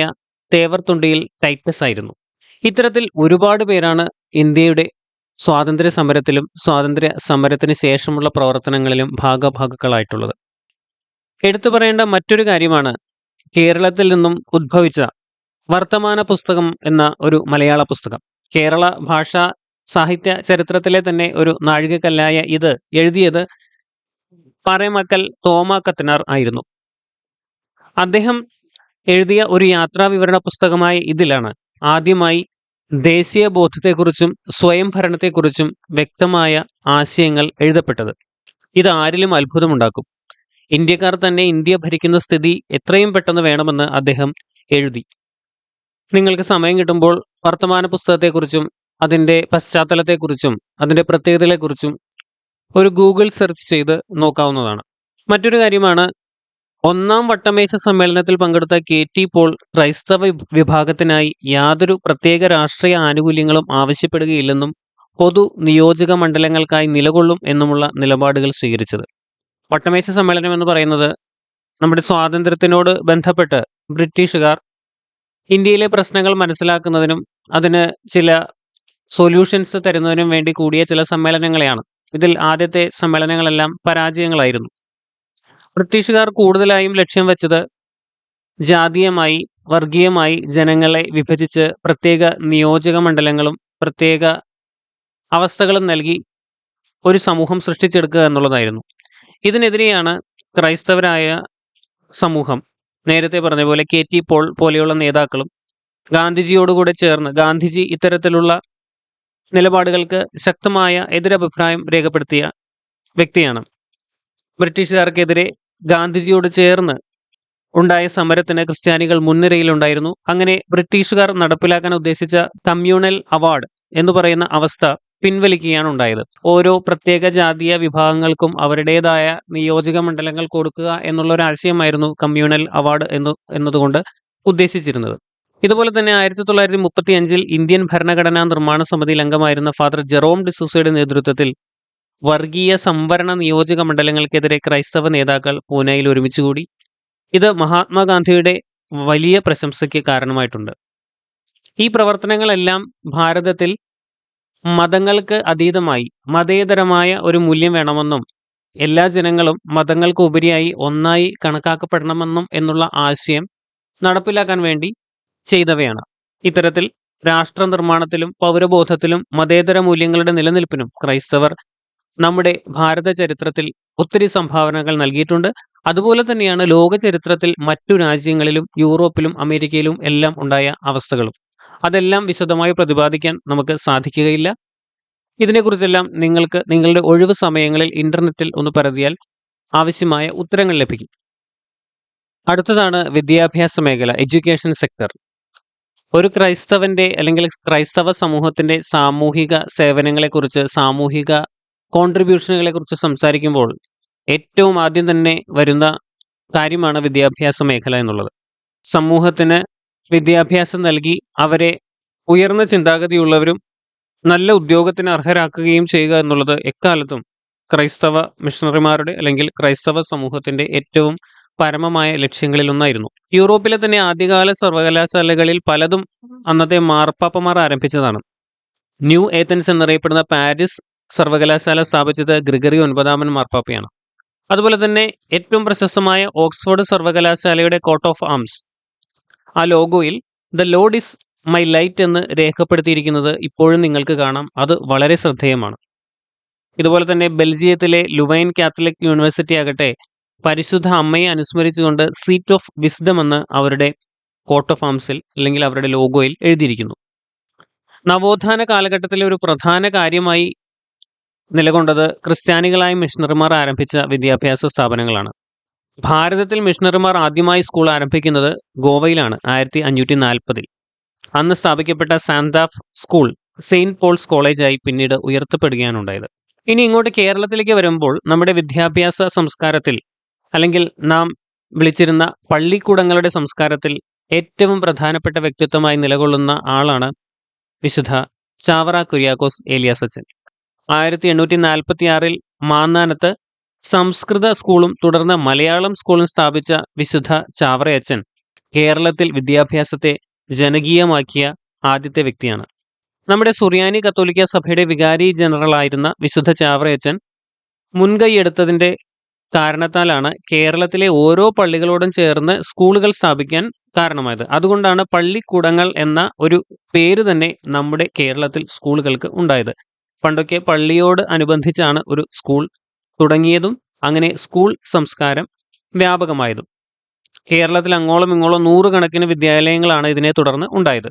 തേവർത്തുണ്ടിയിൽ ടൈറ്റസ് ആയിരുന്നു. ഇത്തരത്തിൽ ഒരുപാട് പേരാണ് ഇന്ത്യയുടെ സ്വാതന്ത്ര്യ സമരത്തിലും സ്വാതന്ത്ര്യ സമരത്തിന് ശേഷമുള്ള പ്രവർത്തനങ്ങളിലും ഭാഗഭാക്കുകളായിട്ടുള്ളത്. എടുത്തു പറയേണ്ട മറ്റൊരു കാര്യമാണ് കേരളത്തിൽ നിന്നും ഉദ്ഭവിച്ച വർത്തമാന പുസ്തകം എന്ന ഒരു മലയാള പുസ്തകം. കേരള ഭാഷാ സാഹിത്യ ചരിത്രത്തിലെ തന്നെ ഒരു നാഴികക്കല്ലായ ഇത് എഴുതിയത് പാറേമക്കൽ തോമാ കത്തനാർ ആയിരുന്നു. അദ്ദേഹം എഴുതിയ ഒരു യാത്രാ വിവരണ പുസ്തകമായ ഇതിലാണ് ആദ്യമായി ദേശീയ ബോധത്തെക്കുറിച്ചും സ്വയം ഭരണത്തെക്കുറിച്ചും വ്യക്തമായ ആശയങ്ങൾ എഴുതപ്പെട്ടത്. ഇത് ആരിലും അത്ഭുതമുണ്ടാക്കും. ഇന്ത്യക്കാർ തന്നെ ഇന്ത്യ ഭരിക്കുന്ന സ്ഥിതി എത്രയും പെട്ടെന്ന് വേണമെന്ന് അദ്ദേഹം എഴുതി. നിങ്ങൾക്ക് സമയം കിട്ടുമ്പോൾ വർത്തമാന പുസ്തകത്തെക്കുറിച്ചും അതിൻ്റെ പശ്ചാത്തലത്തെക്കുറിച്ചും അതിൻ്റെ പ്രത്യേകതകളെക്കുറിച്ചും ഒരു ഗൂഗിൾ സെർച്ച് ചെയ്ത് നോക്കാവുന്നതാണ്. മറ്റൊരു കാര്യമാണ്, ഒന്നാം വട്ടമേശ സമ്മേളനത്തിൽ പങ്കെടുത്ത KT പോൾ ക്രൈസ്തവ വിഭാഗത്തിനായി യാതൊരു പ്രത്യേക രാഷ്ട്രീയ ആനുകൂല്യങ്ങളും ആവശ്യപ്പെടുകയില്ലെന്നും പൊതു നിയോജക മണ്ഡലങ്ങൾക്കായി നിലകൊള്ളും എന്നുമുള്ള നിലപാടുകൾ സ്വീകരിച്ചത്. വട്ടമേശ സമ്മേളനം എന്ന് പറയുന്നത് നമ്മുടെ സ്വാതന്ത്ര്യത്തിനോട് ബന്ധപ്പെട്ട് ബ്രിട്ടീഷുകാർ ഇന്ത്യയിലെ പ്രശ്നങ്ങൾ മനസ്സിലാക്കുന്നതിനും അതിന് ചില സൊല്യൂഷൻസ് തരുന്നതിനും വേണ്ടി കൂടിയ ചില സമ്മേളനങ്ങളെയാണ്. ഇതിൽ ആദ്യത്തെ സമ്മേളനങ്ങളെല്ലാം പരാജയങ്ങളായിരുന്നു. ബ്രിട്ടീഷുകാർ കൂടുതലായും ലക്ഷ്യം വെച്ചത് ജാതീയമായി വർഗീയമായി ജനങ്ങളെ വിഭജിച്ച് പ്രത്യേക നിയോജക മണ്ഡലങ്ങളും പ്രത്യേക അവസ്ഥകളും നൽകി ഒരു സമൂഹം സൃഷ്ടിച്ചെടുക്കുക എന്നുള്ളതായിരുന്നു. ഇതിനെതിരെയാണ് ക്രൈസ്തവരായ സമൂഹം, നേരത്തെ പറഞ്ഞ പോലെ KT പോൾ പോലെയുള്ള നേതാക്കളും ഗാന്ധിജിയോടുകൂടെ ചേർന്ന്, ഗാന്ധിജി ഇത്തരത്തിലുള്ള നിലപാടുകൾക്ക് ശക്തമായ എതിരഭിപ്രായം രേഖപ്പെടുത്തിയ വ്യക്തിയാണ്. ബ്രിട്ടീഷുകാർക്കെതിരെ ഗാന്ധിജിയോട് ചേർന്ന് ഉണ്ടായ സമരത്തിന് ക്രിസ്ത്യാനികൾ മുൻനിരയിലുണ്ടായിരുന്നു. അങ്ങനെ ബ്രിട്ടീഷുകാർ നടപ്പിലാക്കാൻ ഉദ്ദേശിച്ച കമ്മ്യൂണൽ അവാർഡ് എന്ന് പറയുന്ന അവസ്ഥ പിൻവലിക്കുകയാണ് ഉണ്ടായത്. ഓരോ പ്രത്യേക ജാതീയ വിഭാഗങ്ങൾക്കും അവരുടേതായ നിയോജക മണ്ഡലങ്ങൾ കൊടുക്കുക എന്നുള്ള ഒരു ആശയമായിരുന്നു കമ്മ്യൂണൽ അവാർഡ് എന്നതുകൊണ്ട് ഉദ്ദേശിച്ചിരുന്നത്. ഇതുപോലെ തന്നെ 1935 ഇന്ത്യൻ ഭരണഘടനാ നിർമ്മാണ സമിതിയിൽ അംഗമായിരുന്ന ഫാദർ ജെറോം ഡിസൂസയുടെ നേതൃത്വത്തിൽ വർഗീയ സംവരണ നിയോജക മണ്ഡലങ്ങൾക്കെതിരെ ക്രൈസ്തവ നേതാക്കൾ പൂനെയിൽ ഒരുമിച്ചുകൂടി. ഇത് മഹാത്മാഗാന്ധിയുടെ വലിയ പ്രശംസയ്ക്ക് കാരണമായിട്ടുണ്ട്. ഈ പ്രവർത്തനങ്ങളെല്ലാം ഭാരതത്തിൽ മതങ്ങൾക്ക് അതീതമായി മതേതരമായ ഒരു മൂല്യം വേണമെന്നും എല്ലാ ജനങ്ങളും മതങ്ങൾക്ക് ഉപരിയായി ഒന്നായി കണക്കാക്കപ്പെടണമെന്നും എന്നുള്ള ആശയം നടപ്പിലാക്കാൻ വേണ്ടി ചെയ്തവയാണ്. ഇത്തരത്തിൽ രാഷ്ട്ര നിർമ്മാണത്തിലും പൗരബോധത്തിലും മതേതര മൂല്യങ്ങളുടെ നിലനിൽപ്പിനും ക്രൈസ്തവർ നമ്മുടെ ഭാരത ചരിത്രത്തിൽ ഒത്തിരി സംഭാവനകൾ നൽകിയിട്ടുണ്ട്. അതുപോലെ തന്നെയാണ് ലോക ചരിത്രത്തിൽ മറ്റു രാജ്യങ്ങളിലും യൂറോപ്പിലും അമേരിക്കയിലും എല്ലാം ഉണ്ടായ അവസ്ഥകളും. അതെല്ലാം വിശദമായി പ്രതിപാദിക്കാൻ നമുക്ക് സാധിക്കുകയില്ല. ഇതിനെക്കുറിച്ചെല്ലാം നിങ്ങൾക്ക് നിങ്ങളുടെ ഒഴിവ് സമയങ്ങളിൽ ഇൻ്റർനെറ്റിൽ ഒന്ന് പരതിയാൽ ആവശ്യമായ ഉത്തരങ്ങൾ ലഭിക്കും. അടുത്തതാണ് വിദ്യാഭ്യാസ മേഖല, എഡ്യൂക്കേഷൻ സെക്ടർ. ഒരു ക്രൈസ്തവന്റെ അല്ലെങ്കിൽ ക്രൈസ്തവ സമൂഹത്തിന്റെ സാമൂഹിക സേവനങ്ങളെക്കുറിച്ച്, സാമൂഹിക കോൺട്രിബ്യൂഷനുകളെക്കുറിച്ച് സംസാരിക്കുമ്പോൾ ഏറ്റവും ആദ്യം തന്നെ വരുന്ന കാര്യമാണ് വിദ്യാഭ്യാസ മേഖല എന്നുള്ളത്. സമൂഹത്തിന് വിദ്യാഭ്യാസം നൽകി അവരെ ഉയർന്ന ചിന്താഗതിയുള്ളവരും നല്ല ഉദ്യോഗത്തിന് അർഹരാക്കുകയും ചെയ്യുക എന്നുള്ളത് എക്കാലത്തും ക്രൈസ്തവ മിഷണറിമാരുടെ അല്ലെങ്കിൽ ക്രൈസ്തവ സമൂഹത്തിന്റെ ഏറ്റവും പരമമായ ലക്ഷ്യങ്ങളിലൊന്നായിരുന്നു. യൂറോപ്പിലെ തന്നെ ആദ്യകാല സർവകലാശാലകളിൽ പലതും അന്നത്തെ മാർപ്പാപ്പമാർ ആരംഭിച്ചതാണ്. ന്യൂ ഏതൻസ് എന്നറിയപ്പെടുന്ന പാരീസ് സർവകലാശാല സ്ഥാപിച്ചത് ഗ്രിഗറി 9 മാർപ്പാപ്പയാണ്. അതുപോലെ തന്നെ ഏറ്റവും പ്രശസ്തമായ ഓക്സ്ഫോർഡ് സർവകലാശാലയുടെ കോട്ട് ഓഫ് ആംസ്, ആ ലോഗോയിൽ the lord is my light എന്ന് രേഖപ്പെടുത്തിയിരിക്കുന്നത് ഇപ്പോഴും നിങ്ങൾക്ക് കാണാം. അത് വളരെ ശ്രദ്ധേയമാണ്. ഇതുപോലെ തന്നെ ബെൽജിയത്തിലെ ലുവൈൻ കാത്തലിക് യൂണിവേഴ്സിറ്റി ആകട്ടെ പരിശുദ്ധ അമ്മയെ അനുസ്മരിച്ചുകൊണ്ട് സീറ്റ് ഓഫ് വിസ്ഡം എന്ന് അവരുടെ കോട്ട് ഓഫ് ആംസിൽ അല്ലെങ്കിൽ അവരുടെ ലോഗോയിൽ എഴുതിയിരിക്കുന്നു. നവോത്ഥാന കാലഘട്ടത്തിലെ ഒരു പ്രധാന കാര്യമായി നിലകൊണ്ടത് ക്രിസ്ത്യാനികളായ മിഷണറിമാർ ആരംഭിച്ച വിദ്യാഭ്യാസ സ്ഥാപനങ്ങളാണ്. ഭാരതത്തിൽ മിഷണറിമാർ ആദ്യമായി സ്കൂൾ ആരംഭിക്കുന്നത് ഗോവയിലാണ് 1540. അന്ന് സ്ഥാപിക്കപ്പെട്ട സാന്താഫ് സ്കൂൾ സെയിൻറ്റ് പോൾസ് കോളേജായി പിന്നീട് ഉയർത്തപ്പെടുകയാണ് ഉണ്ടായത്. ഇനി ഇങ്ങോട്ട് കേരളത്തിലേക്ക് വരുമ്പോൾ നമ്മുടെ വിദ്യാഭ്യാസ സംസ്കാരത്തിൽ അല്ലെങ്കിൽ നാം വിളിച്ചിരുന്ന പള്ളിക്കൂടങ്ങളുടെ സംസ്കാരത്തിൽ ഏറ്റവും പ്രധാനപ്പെട്ട വ്യക്തിത്വമായി നിലകൊള്ളുന്ന ആളാണ് വിശുദ്ധ ചാവറ കുര്യാക്കോസ് ഏലിയാസച്ചൻ. 1846 മാന്നാനത്ത് സംസ്കൃത സ്കൂളും തുടർന്ന് മലയാളം സ്കൂളും സ്ഥാപിച്ച വിശുദ്ധ ചാവറയച്ചൻ കേരളത്തിൽ വിദ്യാഭ്യാസത്തെ ജനകീയമാക്കിയ ആദ്യത്തെ വ്യക്തിയാണ്. നമ്മുടെ സുറിയാനി കത്തോലിക്ക സഭയുടെ വികാരി ജനറലായിരുന്ന വിശുദ്ധ ചാവറയച്ചൻ മുൻകൈയെടുത്തതിൻ്റെ കാരണത്താലാണ് കേരളത്തിലെ ഓരോ പള്ളികളോടും ചേർന്ന് സ്കൂളുകൾ സ്ഥാപിക്കാൻ കാരണമായത്. അതുകൊണ്ടാണ് പള്ളിക്കൂടങ്ങൾ എന്ന ഒരു പേര് തന്നെ നമ്മുടെ കേരളത്തിൽ സ്കൂളുകൾക്ക് ഉണ്ടായത്. പണ്ടൊക്കെ പള്ളിയോട് അനുബന്ധിച്ചാണ് ഒരു സ്കൂൾ തുടങ്ങിയതും അങ്ങനെ സ്കൂൾ സംസ്കാരം വ്യാപകമായതും. കേരളത്തിൽ അങ്ങോളം ഇങ്ങോളം 100 കണക്കിന് വിദ്യാലയങ്ങളാണ് ഇതിനെ തുടർന്ന് ഉണ്ടായത്.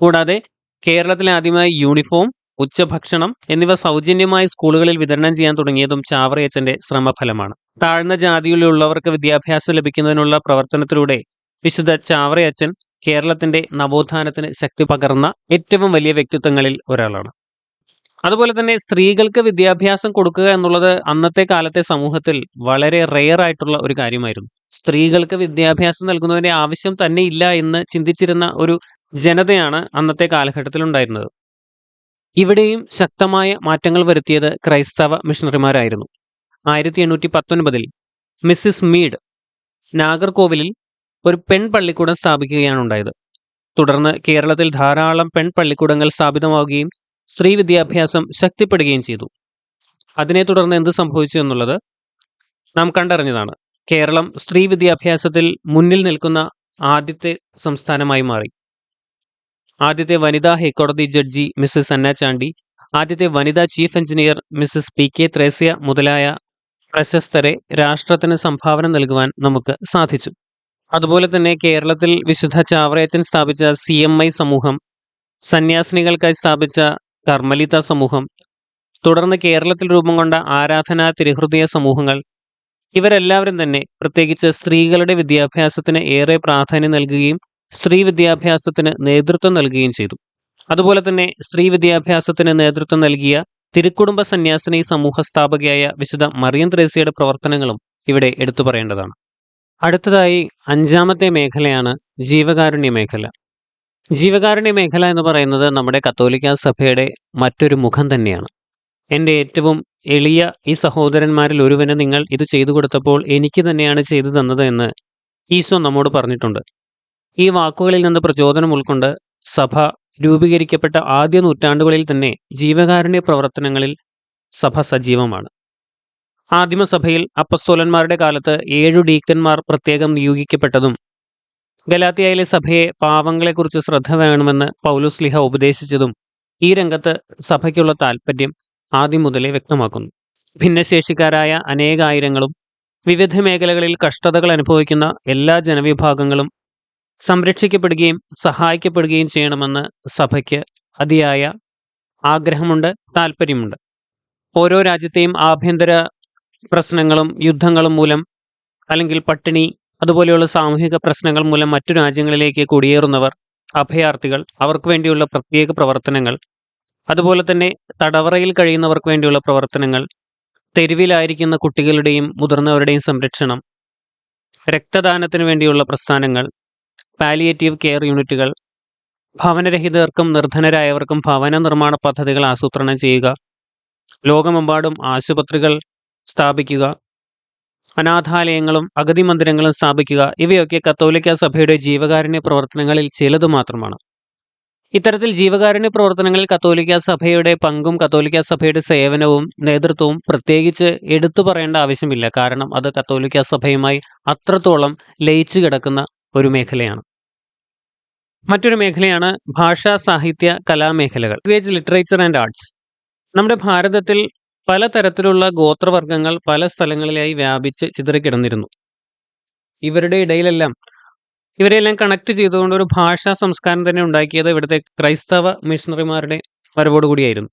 കൂടാതെ കേരളത്തിൽ ആദ്യമായി യൂണിഫോം, ഉച്ചഭക്ഷണം എന്നിവ സൗജന്യമായി സ്കൂളുകളിൽ വിതരണം ചെയ്യാൻ തുടങ്ങിയതും ചാവറയച്ചന്റെ ശ്രമഫലമാണ്. താഴ്ന്ന ജാതിയിലുള്ളവർക്ക് വിദ്യാഭ്യാസം ലഭിക്കുന്നതിനുള്ള പ്രവർത്തനത്തിലൂടെ വിശുദ്ധ ചാവറയച്ചൻ കേരളത്തിന്റെ നവോത്ഥാനത്തിന് ശക്തി പകർന്ന ഏറ്റവും വലിയ വ്യക്തിത്വങ്ങളിൽ ഒരാളാണ്. അതുപോലെ തന്നെ സ്ത്രീകൾക്ക് വിദ്യാഭ്യാസം കൊടുക്കുക എന്നുള്ളത് അന്നത്തെ കാലത്തെ സമൂഹത്തിൽ വളരെ റെയർ ആയിട്ടുള്ള ഒരു കാര്യമായിരുന്നു. സ്ത്രീകൾക്ക് വിദ്യാഭ്യാസം നൽകുന്നതിന്റെ ആവശ്യം തന്നെ ഇല്ല എന്ന് ചിന്തിച്ചിരുന്ന ഒരു ജനതയാണ് അന്നത്തെ കാലഘട്ടത്തിൽ ഉണ്ടായിരുന്നത്. ഇവിടെയും ശക്തമായ മാറ്റങ്ങൾ വരുത്തിയത് ക്രൈസ്തവ മിഷണറിമാരായിരുന്നു. 1819 മിസ്സിസ് മീഡ് നാഗർകോവിലിൽ ഒരു പെൺ പള്ളിക്കൂടം സ്ഥാപിക്കുകയാണ് ഉണ്ടായത്. തുടർന്ന് കേരളത്തിൽ ധാരാളം പെൺ പള്ളിക്കൂടങ്ങൾ സ്ഥാപിതമാവുകയും സ്ത്രീ വിദ്യാഭ്യാസം ശക്തിപ്പെടുകയും ചെയ്തു. അതിനെ തുടർന്ന് എന്ത് സംഭവിച്ചു എന്നുള്ളത് നാം കണ്ടറിഞ്ഞതാണ്. കേരളം സ്ത്രീ വിദ്യാഭ്യാസത്തിൽ മുന്നിൽ നിൽക്കുന്ന ആദ്യത്തെ സംസ്ഥാനമായി മാറി. ആദ്യത്തെ വനിതാ ഹൈക്കോടതി ജഡ്ജി മിസ്സിസ് അന്ന ചാണ്ടി, ആദ്യത്തെ വനിതാ chief engineer Mrs P K Thresia മുതലായ പ്രശസ്തരെ രാഷ്ട്രത്തിന് സംഭാവന നൽകുവാൻ നമുക്ക് സാധിച്ചു. അതുപോലെ തന്നെ കേരളത്തിൽ വിശുദ്ധ ചാവറയച്ചൻ സ്ഥാപിച്ച CMI സമൂഹം, സന്യാസിനികൾക്കായി സ്ഥാപിച്ച കർമ്മലിത സമൂഹം, തുടർന്ന് കേരളത്തിൽ രൂപം കൊണ്ട ആരാധനാ തിരുഹൃദയ സമൂഹങ്ങൾ, ഇവരെല്ലാവരും തന്നെ പ്രത്യേകിച്ച് സ്ത്രീകളുടെ വിദ്യാഭ്യാസത്തിന് ഏറെ പ്രാധാന്യം നൽകുകയും സ്ത്രീ വിദ്യാഭ്യാസത്തിന് നേതൃത്വം നൽകുകയും ചെയ്തു. അതുപോലെ തന്നെ സ്ത്രീ വിദ്യാഭ്യാസത്തിന് നേതൃത്വം നൽകിയ തിരുക്കുടുംബ സന്യാസിനി സമൂഹ സ്ഥാപകയായ വിശുദ്ധ മറിയം ത്രേസ്യയുടെ പ്രവർത്തനങ്ങളും ഇവിടെ എടുത്തു പറയേണ്ടതാണ്. അടുത്തതായി 5ാമത്തെ മേഖലയാണ് ജീവകാരുണ്യ മേഖല. ജീവകാരുണ്യ മേഖല എന്ന് പറയുന്നത് നമ്മുടെ കത്തോലിക്ക സഭയുടെ മറ്റൊരു മുഖം തന്നെയാണ്. എൻ്റെ ഏറ്റവും എളിയ ഈ സഹോദരന്മാരിൽ ഒരുവന് നിങ്ങൾ ഇത് ചെയ്തു കൊടുത്തപ്പോൾ എനിക്ക് തന്നെയാണ് ചെയ്തു തന്നത് എന്ന് ഈശോ നമ്മോട് പറഞ്ഞിട്ടുണ്ട്. ഈ വാക്കുകളിൽ നിന്ന് പ്രചോദനം ഉൾക്കൊണ്ട് സഭ രൂപീകരിക്കപ്പെട്ട ആദ്യ നൂറ്റാണ്ടുകളിൽ തന്നെ ജീവകാരുണ്യ പ്രവർത്തനങ്ങളിൽ സഭ സജീവമാണ്. ആദിമസഭയിൽ അപ്പസ്തോലന്മാരുടെ കാലത്ത് 7 ഡീക്കന്മാർ പ്രത്യേകം നിയോഗിക്കപ്പെട്ടതും ഗലാത്യയിലെ സഭയെ പാവങ്ങളെക്കുറിച്ച് ശ്രദ്ധ വേണമെന്ന് പൗലോസ് ശ്ലീഹ ഉപദേശിച്ചതും ഈ രംഗത്ത് സഭയ്ക്കുള്ള താൽപ്പര്യം ആദ്യം മുതലേ വ്യക്തമാക്കുന്നു. ഭിന്നശേഷിക്കാരായ അനേകായിരങ്ങളും വിവിധ മേഖലകളിൽ കഷ്ടതകൾ അനുഭവിക്കുന്ന എല്ലാ ജനവിഭാഗങ്ങളും സംരക്ഷിക്കപ്പെടുകയും സഹായിക്കപ്പെടുകയും ചെയ്യണമെന്ന് സഭയ്ക്ക് അതിയായ ആഗ്രഹമുണ്ട്, താൽപ്പര്യമുണ്ട്. ഓരോ രാജ്യത്തെയും ആഭ്യന്തര പ്രശ്നങ്ങളും യുദ്ധങ്ങളും മൂലം അല്ലെങ്കിൽ പട്ടിണി അതുപോലെയുള്ള സാമൂഹിക പ്രശ്നങ്ങൾ മൂലം മറ്റു രാജ്യങ്ങളിലേക്ക് കുടിയേറുന്നവർ അഭയാർത്ഥികൾ, അവർക്ക് വേണ്ടിയുള്ള പ്രത്യേക പ്രവർത്തനങ്ങൾ, അതുപോലെ തന്നെ തടവറയിൽ കഴിയുന്നവർക്ക് വേണ്ടിയുള്ള പ്രവർത്തനങ്ങൾ, തെരുവിലായിരിക്കുന്ന കുട്ടികളുടെയും മുതിർന്നവരുടെയും സംരക്ഷണം, രക്തദാനത്തിന് വേണ്ടിയുള്ള പ്രസ്ഥാനങ്ങൾ, പാലിയേറ്റീവ് കെയർ യൂണിറ്റുകൾ, ഭവനരഹിതർക്കും നിർധനരായവർക്കും ഭവന നിർമ്മാണ പദ്ധതികൾ ആസൂത്രണം ചെയ്യുക, ലോകമെമ്പാടും ആശുപത്രികൾ സ്ഥാപിക്കുക, അനാഥാലയങ്ങളും അഗതി മന്ദിരങ്ങളും സ്ഥാപിക്കുക, ഇവയൊക്കെ കത്തോലിക്ക സഭയുടെ ജീവകാരുണ്യ പ്രവർത്തനങ്ങളിൽ ചിലത് മാത്രമാണ്. ഇത്തരത്തിൽ ജീവകാരുണ്യ പ്രവർത്തനങ്ങളിൽ കത്തോലിക്ക സഭയുടെ പങ്കും കത്തോലിക്ക സഭയുടെ സേവനവും നേതൃത്വവും പ്രത്യേകിച്ച് എടുത്തു പറയേണ്ട ആവശ്യമില്ല. കാരണം അത് കത്തോലിക്ക സഭയുമായി അത്രത്തോളം ലയിച്ചു കിടക്കുന്ന ഒരു മേഖലയാണ്. മറ്റൊരു മേഖലയാണ് ഭാഷാ സാഹിത്യ കലാമേഖലകൾ, ലാംഗ്വേജ് ലിറ്ററേച്ചർ ആൻഡ് ആർട്സ്. നമ്മുടെ ഭാരതത്തിൽ പലതരത്തിലുള്ള ഗോത്രവർഗ്ഗങ്ങൾ പല സ്ഥലങ്ങളിലായി വ്യാപിച്ച് ചിതറിക്കിടന്നിരുന്നു. ഇവരെല്ലാം കണക്ട് ചെയ്തുകൊണ്ട് ഒരു ഭാഷാ സംസ്കാരം തന്നെ ഉണ്ടാക്കിയത് ഇവിടുത്തെ ക്രൈസ്തവ മിഷണറിമാരുടെ വരവോടുകൂടിയായിരുന്നു.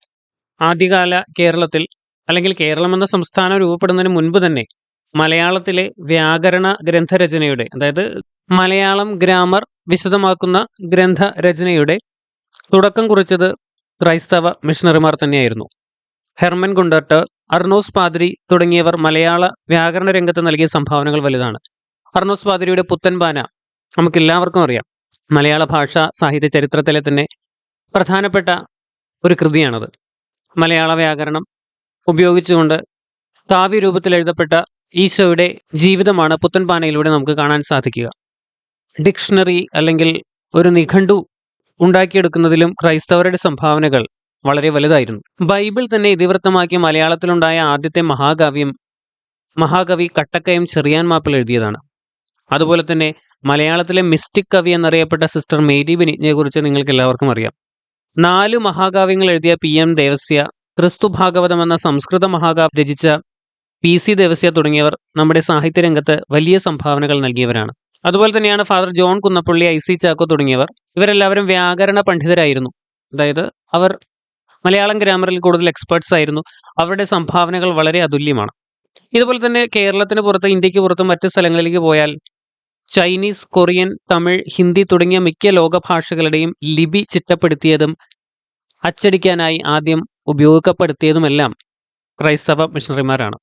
ആദ്യകാല കേരളത്തിൽ, അല്ലെങ്കിൽ കേരളം എന്ന സംസ്ഥാനം രൂപപ്പെടുന്നതിന് മുൻപ് തന്നെ മലയാളത്തിലെ വ്യാകരണ ഗ്രന്ഥരചനയുടെ, അതായത് മലയാളം ഗ്രാമർ വിശദമാക്കുന്ന ഗ്രന്ഥരചനയുടെ തുടക്കം കുറിച്ചത് ക്രൈസ്തവ മിഷണറിമാർ തന്നെയായിരുന്നു. ഹെർമൻ ഗുണ്ടർട്ട്, അർണോസ് പാദ്രി തുടങ്ങിയവർ മലയാള വ്യാകരണ രംഗത്ത് നൽകിയ സംഭാവനകൾ വലുതാണ്. അർണോസ് പാദ്രിയുടെ പുത്തൻപാന നമുക്കെല്ലാവർക്കും അറിയാം. മലയാള ഭാഷാ സാഹിത്യ ചരിത്രത്തിലെ തന്നെ പ്രധാനപ്പെട്ട ഒരു കൃതിയാണത്. മലയാള വ്യാകരണം ഉപയോഗിച്ചുകൊണ്ട് കാവ്യരൂപത്തിൽ എഴുതപ്പെട്ട ഈശോയുടെ ജീവിതമാണ് പുത്തൻപാനയിലൂടെ നമുക്ക് കാണാൻ സാധിക്കുക. ഡിക്ഷണറി അല്ലെങ്കിൽ ഒരു നിഘണ്ടു ഉണ്ടാക്കിയെടുക്കുന്നതിലും ക്രൈസ്തവരുടെ സംഭാവനകൾ വളരെ വലുതായിരുന്നു. ബൈബിൾ തന്നെ ഇതിവൃത്തമാക്കി മലയാളത്തിലുണ്ടായ ആദ്യത്തെ മഹാകവി കട്ടക്കയം ചെറിയാൻ മാപ്പിൾ എഴുതിയതാണ്. അതുപോലെ തന്നെ മലയാളത്തിലെ മിസ്റ്റിക് കവി എന്നറിയപ്പെട്ട സിസ്റ്റർ മേരി ബെനിഗ്നയെക്കുറിച്ച് നിങ്ങൾക്ക് എല്ലാവർക്കും അറിയാം. 4 മഹാകാവ്യങ്ങൾ എഴുതിയ PM ദേവസ്യ, ക്രിസ്തു ഭാഗവതം എന്ന സംസ്കൃത മഹാകാവ്യം രചിച്ച PC ദേവസ്യ തുടങ്ങിയവർ നമ്മുടെ സാഹിത്യരംഗത്ത് വലിയ സംഭാവനകൾ നൽകിയവരാണ്. അതുപോലെ തന്നെയാണ് Father John Kunnappally, IC Chacko തുടങ്ങിയവർ. ഇവരെല്ലാവരും വ്യാകരണ പണ്ഡിതരായിരുന്നു. അതായത് അവർ മലയാളം ഗ്രാമറിൽ കൂടുതൽ എക്സ്പേർട്സ് ആയിരുന്നു. അവരുടെ സംഭാവനകൾ വളരെ അതുല്യമാണ്. ഇതുപോലെ തന്നെ കേരളത്തിന് പുറത്ത്, ഇന്ത്യക്ക് പുറത്ത് മറ്റ് സ്ഥലങ്ങളിലേക്ക് പോയാൽ ചൈനീസ്, കൊറിയൻ, തമിഴ്, ഹിന്ദി തുടങ്ങിയ മിക്ക ലോകഭാഷകളുടെയും ലിപി ചിട്ടപ്പെടുത്തിയതും അച്ചടിക്കാനായി ആദ്യം ഉപയോഗപ്പെടുത്തിയതുമെല്ലാം ക്രൈസ്തവ മിഷണറിമാരാണ്.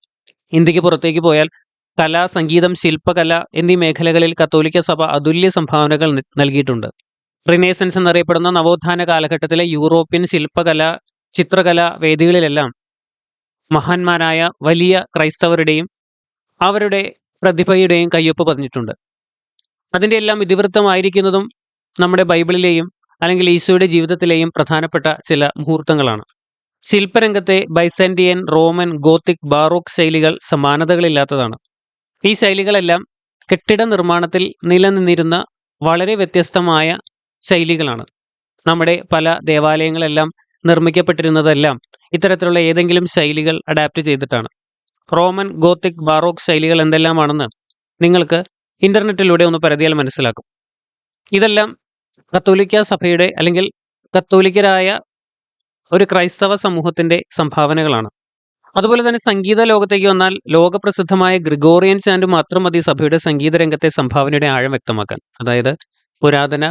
ഇന്ത്യക്ക് പുറത്തേക്ക് പോയാൽ കല, സംഗീതം, ശില്പകല എന്നീ മേഖലകളിൽ കത്തോലിക്ക സഭ അതുല്യ സംഭാവനകൾ നൽകിയിട്ടുണ്ട്. റിനേസൻസ് എന്നറിയപ്പെടുന്ന നവോത്ഥാന കാലഘട്ടത്തിലെ യൂറോപ്യൻ ശില്പകല, ചിത്രകല വേദികളിലെല്ലാം മഹാന്മാരായ വലിയ ക്രൈസ്തവരുടെയും അവരുടെ പ്രതിഭയുടെയും കയ്യൊപ്പ് പതിഞ്ഞിട്ടുണ്ട്. അതിൻ്റെ എല്ലാം ഇതിവൃത്തമായിരിക്കുന്നതും നമ്മുടെ ബൈബിളിലെയും അല്ലെങ്കിൽ ഈശോയുടെ ജീവിതത്തിലെയും പ്രധാനപ്പെട്ട ചില മുഹൂർത്തങ്ങളാണ്. ശില്പരംഗത്തെ ബൈസാൻഡിയൻ, റോമൻ, ഗോത്തിക്, ബാറോക്ക് ശൈലികൾ സമാനതകളില്ലാത്തതാണ്. ഈ ശൈലികളെല്ലാം കെട്ടിട നിർമ്മാണത്തിൽ നിലനിന്നിരുന്ന വളരെ വ്യത്യസ്തമായ ശൈലികളാണ്. നമ്മുടെ പല ദേവാലയങ്ങളെല്ലാം നിർമ്മിക്കപ്പെട്ടിരുന്നതെല്ലാം ഇത്തരത്തിലുള്ള ഏതെങ്കിലും ശൈലികൾ അഡാപ്റ്റ് ചെയ്തിട്ടാണ്. റോമൻ, ഗോത്തിക്, ബാറോക്ക് ശൈലികൾ എന്തെല്ലാമാണെന്ന് നിങ്ങൾക്ക് ഇന്റർനെറ്റിലൂടെ ഒന്ന് പരതിയാൽ മനസ്സിലാക്കും. ഇതെല്ലാം കത്തോലിക്ക സഭയുടെ അല്ലെങ്കിൽ കത്തോലിക്കരായ ഒരു ക്രൈസ്തവ സമൂഹത്തിന്റെ സംഭാവനകളാണ്. അതുപോലെ തന്നെ സംഗീത ലോകത്തേക്ക് വന്നാൽ ലോകപ്രസിദ്ധമായ ഗ്രിഗോറിയൻ ചാൻഡ് മാത്രം മതി സഭയുടെ സംഗീത രംഗത്തെ സംഭാവനയുടെ ആഴം വ്യക്തമാക്കാൻ. അതായത് പുരാതന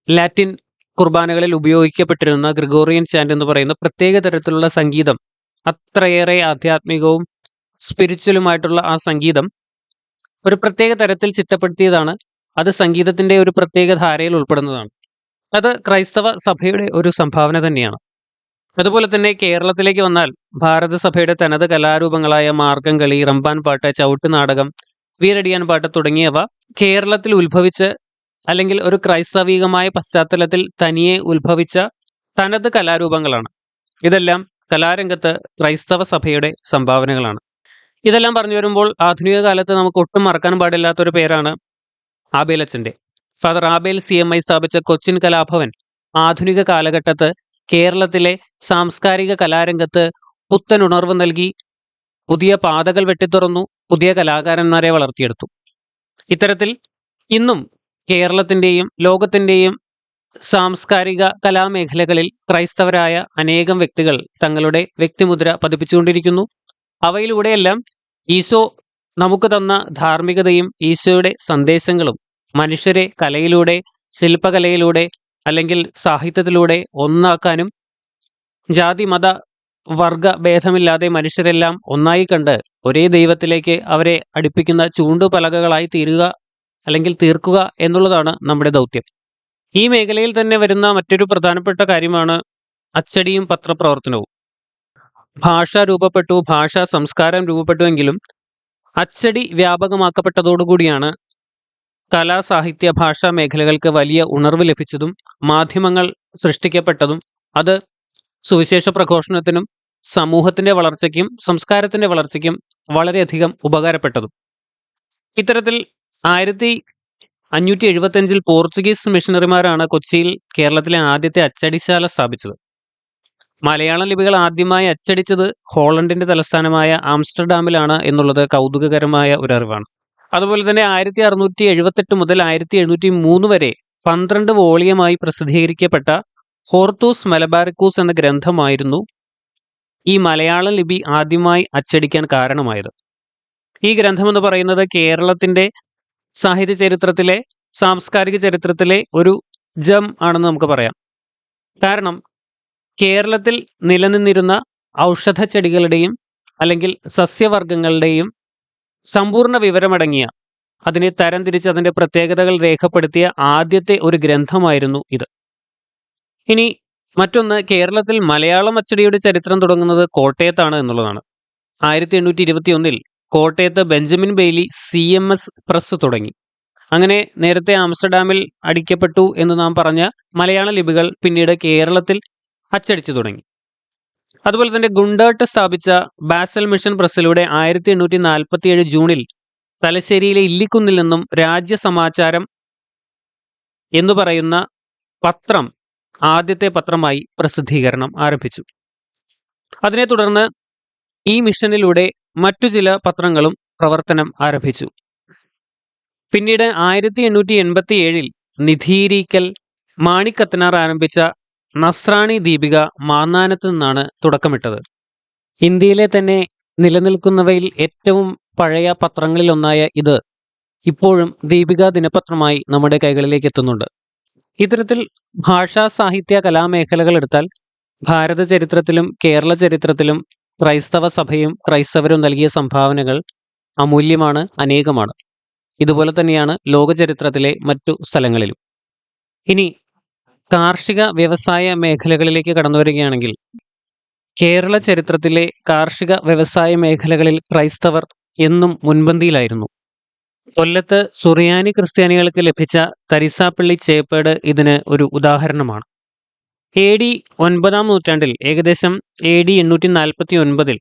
ലാറ്റിൻ കുർബാനകളിൽ ഉപയോഗിക്കപ്പെട്ടിരുന്ന ഗ്രിഗോറിയൻ ചാൻഡ് എന്ന് പറയുന്ന പ്രത്യേക തരത്തിലുള്ള സംഗീതം, അത്രയേറെ ആധ്യാത്മികവും സ്പിരിച്വലുമായിട്ടുള്ള ആ സംഗീതം ഒരു പ്രത്യേക തരത്തിൽ ചിട്ടപ്പെടുത്തിയതാണ്. അത് സംഗീതത്തിന്റെ ഒരു പ്രത്യേക ധാരയിൽ ഉൾപ്പെടുന്നതാണ്. അത് ക്രൈസ്തവ സഭയുടെ ഒരു സംഭാവന തന്നെയാണ്. അതുപോലെ തന്നെ കേരളത്തിലേക്ക് വന്നാൽ ഭാരതസഭയുടെ തനത് കലാരൂപങ്ങളായ മാർഗംകളി, റമ്പാൻ പാട്ട്, ചവിട്ട് നാടകം, വീരടിയാൻ പാട്ട് തുടങ്ങിയവ കേരളത്തിൽ ഉത്ഭവിച്ച് അല്ലെങ്കിൽ ഒരു ക്രൈസ്തവികമായ പശ്ചാത്തലത്തിൽ തനിയെ ഉത്ഭവിച്ച തനത് കലാരൂപങ്ങളാണ്. ഇതെല്ലാം കലാരംഗത്ത് ക്രൈസ്തവ സഭയുടെ സംഭാവനകളാണ്. ഇതെല്ലാം പറഞ്ഞു വരുമ്പോൾ ആധുനിക കാലത്ത് നമുക്ക് ഒട്ടും മറക്കാൻ പാടില്ലാത്തൊരു പേരാണ് ആബേലച്ചൻ്റെ. ഫാദർ ആബേൽ CMI സ്ഥാപിച്ച കൊച്ചിൻ കലാഭവൻ ആധുനിക കാലഘട്ടത്ത് കേരളത്തിലെ സാംസ്കാരിക കലാരംഗത്ത് പുത്തൻ ഉണർവ് നൽകി, പുതിയ പാതകൾ വെട്ടിത്തുറന്നു, പുതിയ കലാകാരന്മാരെ വളർത്തിയെടുത്തു. ഇത്തരത്തിൽ ഇന്നും കേരളത്തിൻ്റെയും ലോകത്തിൻ്റെയും സാംസ്കാരിക കലാമേഖലകളിൽ ക്രൈസ്തവരായ അനേകം വ്യക്തികൾ തങ്ങളുടെ വ്യക്തിമുദ്ര പതിപ്പിച്ചുകൊണ്ടിരിക്കുന്നു. അവയിലൂടെയെല്ലാം ഈശോ നമുക്ക് തന്ന ധാർമ്മികതയും ഈശോയുടെ സന്ദേശങ്ങളും മനുഷ്യരെ കലയിലൂടെ, ശില്പകലയിലൂടെ, അല്ലെങ്കിൽ സാഹിത്യത്തിലൂടെ ഒന്നാക്കാനും ജാതി മത വർഗ ഭേദമില്ലാതെ മനുഷ്യരെല്ലാം ഒന്നായി കണ്ട് ഒരേ ദൈവത്തിലേക്ക് അവരെ അടുപ്പിക്കുന്ന ചൂണ്ടുപലകകളായി തീരുക അല്ലെങ്കിൽ തീർക്കുക എന്നുള്ളതാണ് നമ്മുടെ ദൗത്യം. ഈ മേഖലയിൽ തന്നെ വരുന്ന മറ്റൊരു പ്രധാനപ്പെട്ട കാര്യമാണ് അച്ചടിയും പത്രപ്രവർത്തനവും. ഭാഷ രൂപപ്പെട്ടു, ഭാഷാ സംസ്കാരം രൂപപ്പെട്ടുവെങ്കിലും അച്ചടി വ്യാപകമാക്കപ്പെട്ടതോടുകൂടിയാണ് കലാ സാഹിത്യ ഭാഷാ മേഖലകൾക്ക് വലിയ ഉണർവ് ലഭിച്ചതും മാധ്യമങ്ങൾ സൃഷ്ടിക്കപ്പെട്ടതും അത് സുവിശേഷ പ്രഘോഷണത്തിനും സമൂഹത്തിന്റെ വളർച്ചയ്ക്കും സംസ്കാരത്തിന്റെ വളർച്ചയ്ക്കും വളരെയധികം ഉപകാരപ്പെട്ടതും. ഇത്തരത്തിൽ 1575 പോർച്ചുഗീസ് മിഷണറിമാരാണ് കൊച്ചിയിൽ കേരളത്തിലെ ആദ്യത്തെ അച്ചടിശാല സ്ഥാപിച്ചത്. മലയാളം ലിപികൾ ആദ്യമായി അച്ചടിച്ചത് ഹോളണ്ടിന്റെ തലസ്ഥാനമായ ആംസ്റ്റർഡാമിലാണ് എന്നുള്ളത് കൗതുകകരമായ ഒരു അറിവാണ്. അതുപോലെ തന്നെ 1678 മുതൽ 1703 വരെ 12 വോളിയമായി പ്രസിദ്ധീകരിക്കപ്പെട്ട ഹോർത്തൂസ് മലബാറിക്കൂസ് എന്ന ഗ്രന്ഥമായിരുന്നു ഈ മലയാളം ലിപി ആദ്യമായി അച്ചടിക്കാൻ കാരണമായത്. ഈ ഗ്രന്ഥമെന്ന് പറയുന്നത് കേരളത്തിന്റെ സാഹിത്യ ചരിത്രത്തിലെ സാംസ്കാരിക ചരിത്രത്തിലെ ഒരു ജം ആണെന്ന് നമുക്ക് പറയാം. കാരണം കേരളത്തിൽ നിലനിന്നിരുന്ന ഔഷധ ചെടികളുടെയും അല്ലെങ്കിൽ സസ്യവർഗങ്ങളുടെയും സമ്പൂർണ്ണ വിവരമടങ്ങിയ, അതിനെ തരംതിരിച്ച് അതിൻ്റെ പ്രത്യേകതകൾ രേഖപ്പെടുത്തിയ ആദ്യത്തെ ഒരു ഗ്രന്ഥമായിരുന്നു ഇത്. ഇനി മറ്റൊന്ന്, കേരളത്തിൽ മലയാളം അച്ചടിയുടെ ചരിത്രം തുടങ്ങുന്നത് കോട്ടയത്താണ് എന്നുള്ളതാണ്. 1821 കോട്ടയത്ത് ബെഞ്ചമിൻ ബെയ്ലി CMS പ്രസ് തുടങ്ങി. അങ്ങനെ നേരത്തെ ആംസ്റ്റർഡാമിൽ അടിക്കപ്പെട്ടു എന്ന് നാം പറഞ്ഞ മലയാള ലിപികൾ പിന്നീട് കേരളത്തിൽ അച്ചടിച്ചു തുടങ്ങി. അതുപോലെ തന്നെ ഗുണ്ടേർട്ട് സ്ഥാപിച്ച ബാസൽ മിഷൻ പ്രസ്സിലൂടെ 1847 ജൂണിൽ തലശ്ശേരിയിലെ ഇല്ലിക്കുന്നിൽ നിന്നും രാജ്യസമാചാരം എന്ന് പറയുന്ന പത്രം ആദ്യത്തെ പത്രമായി പ്രസിദ്ധീകരണം ആരംഭിച്ചു. അതിനെ തുടർന്ന് ഈ മിഷനിലൂടെ മറ്റു ചില പത്രങ്ങളും പ്രവർത്തനം ആരംഭിച്ചു. പിന്നീട് 1887 നിധീരീക്കൽ മാണിക്കത്തനാർ ആരംഭിച്ച നസ്രാണി ദീപിക മാന്നാനത്ത് നിന്നാണ് തുടക്കമിട്ടത്. ഇന്ത്യയിലെ തന്നെ നിലനിൽക്കുന്നവയിൽ ഏറ്റവും പഴയ പത്രങ്ങളിലൊന്നായ ഇത് ഇപ്പോഴും ദീപിക ദിനപത്രമായി നമ്മുടെ കൈകളിലേക്ക് എത്തുന്നുണ്ട്. ഇത്തരത്തിൽ ഭാഷാ സാഹിത്യ കലാമേഖലകൾ എടുത്താൽ ഭാരത ചരിത്രത്തിലും കേരള ചരിത്രത്തിലും ക്രൈസ്തവ സഭയും ക്രൈസ്തവരും നൽകിയ സംഭാവനകൾ അമൂല്യമാണ്, അനേകമാണ്. ഇതുപോലെ തന്നെയാണ് ലോക ചരിത്രത്തിലെ മറ്റു സ്ഥലങ്ങളിലും. ഇനി കാർഷിക വ്യവസായ മേഖലകളിലേക്ക് കടന്നു വരികയാണെങ്കിൽ കേരള ചരിത്രത്തിലെ കാർഷിക വ്യവസായ മേഖലകളിൽ ക്രൈസ്തവർ എന്നും മുൻപന്തിയിലായിരുന്നു. കൊല്ലത്ത് സുറിയാനി ക്രിസ്ത്യാനികൾക്ക് ലഭിച്ച തരിസാപ്പള്ളി ചേപ്പേട് ഇതിന് ഒരു ഉദാഹരണമാണ്. AD 9-ാം നൂറ്റാണ്ടിൽ, ഏകദേശം AD 849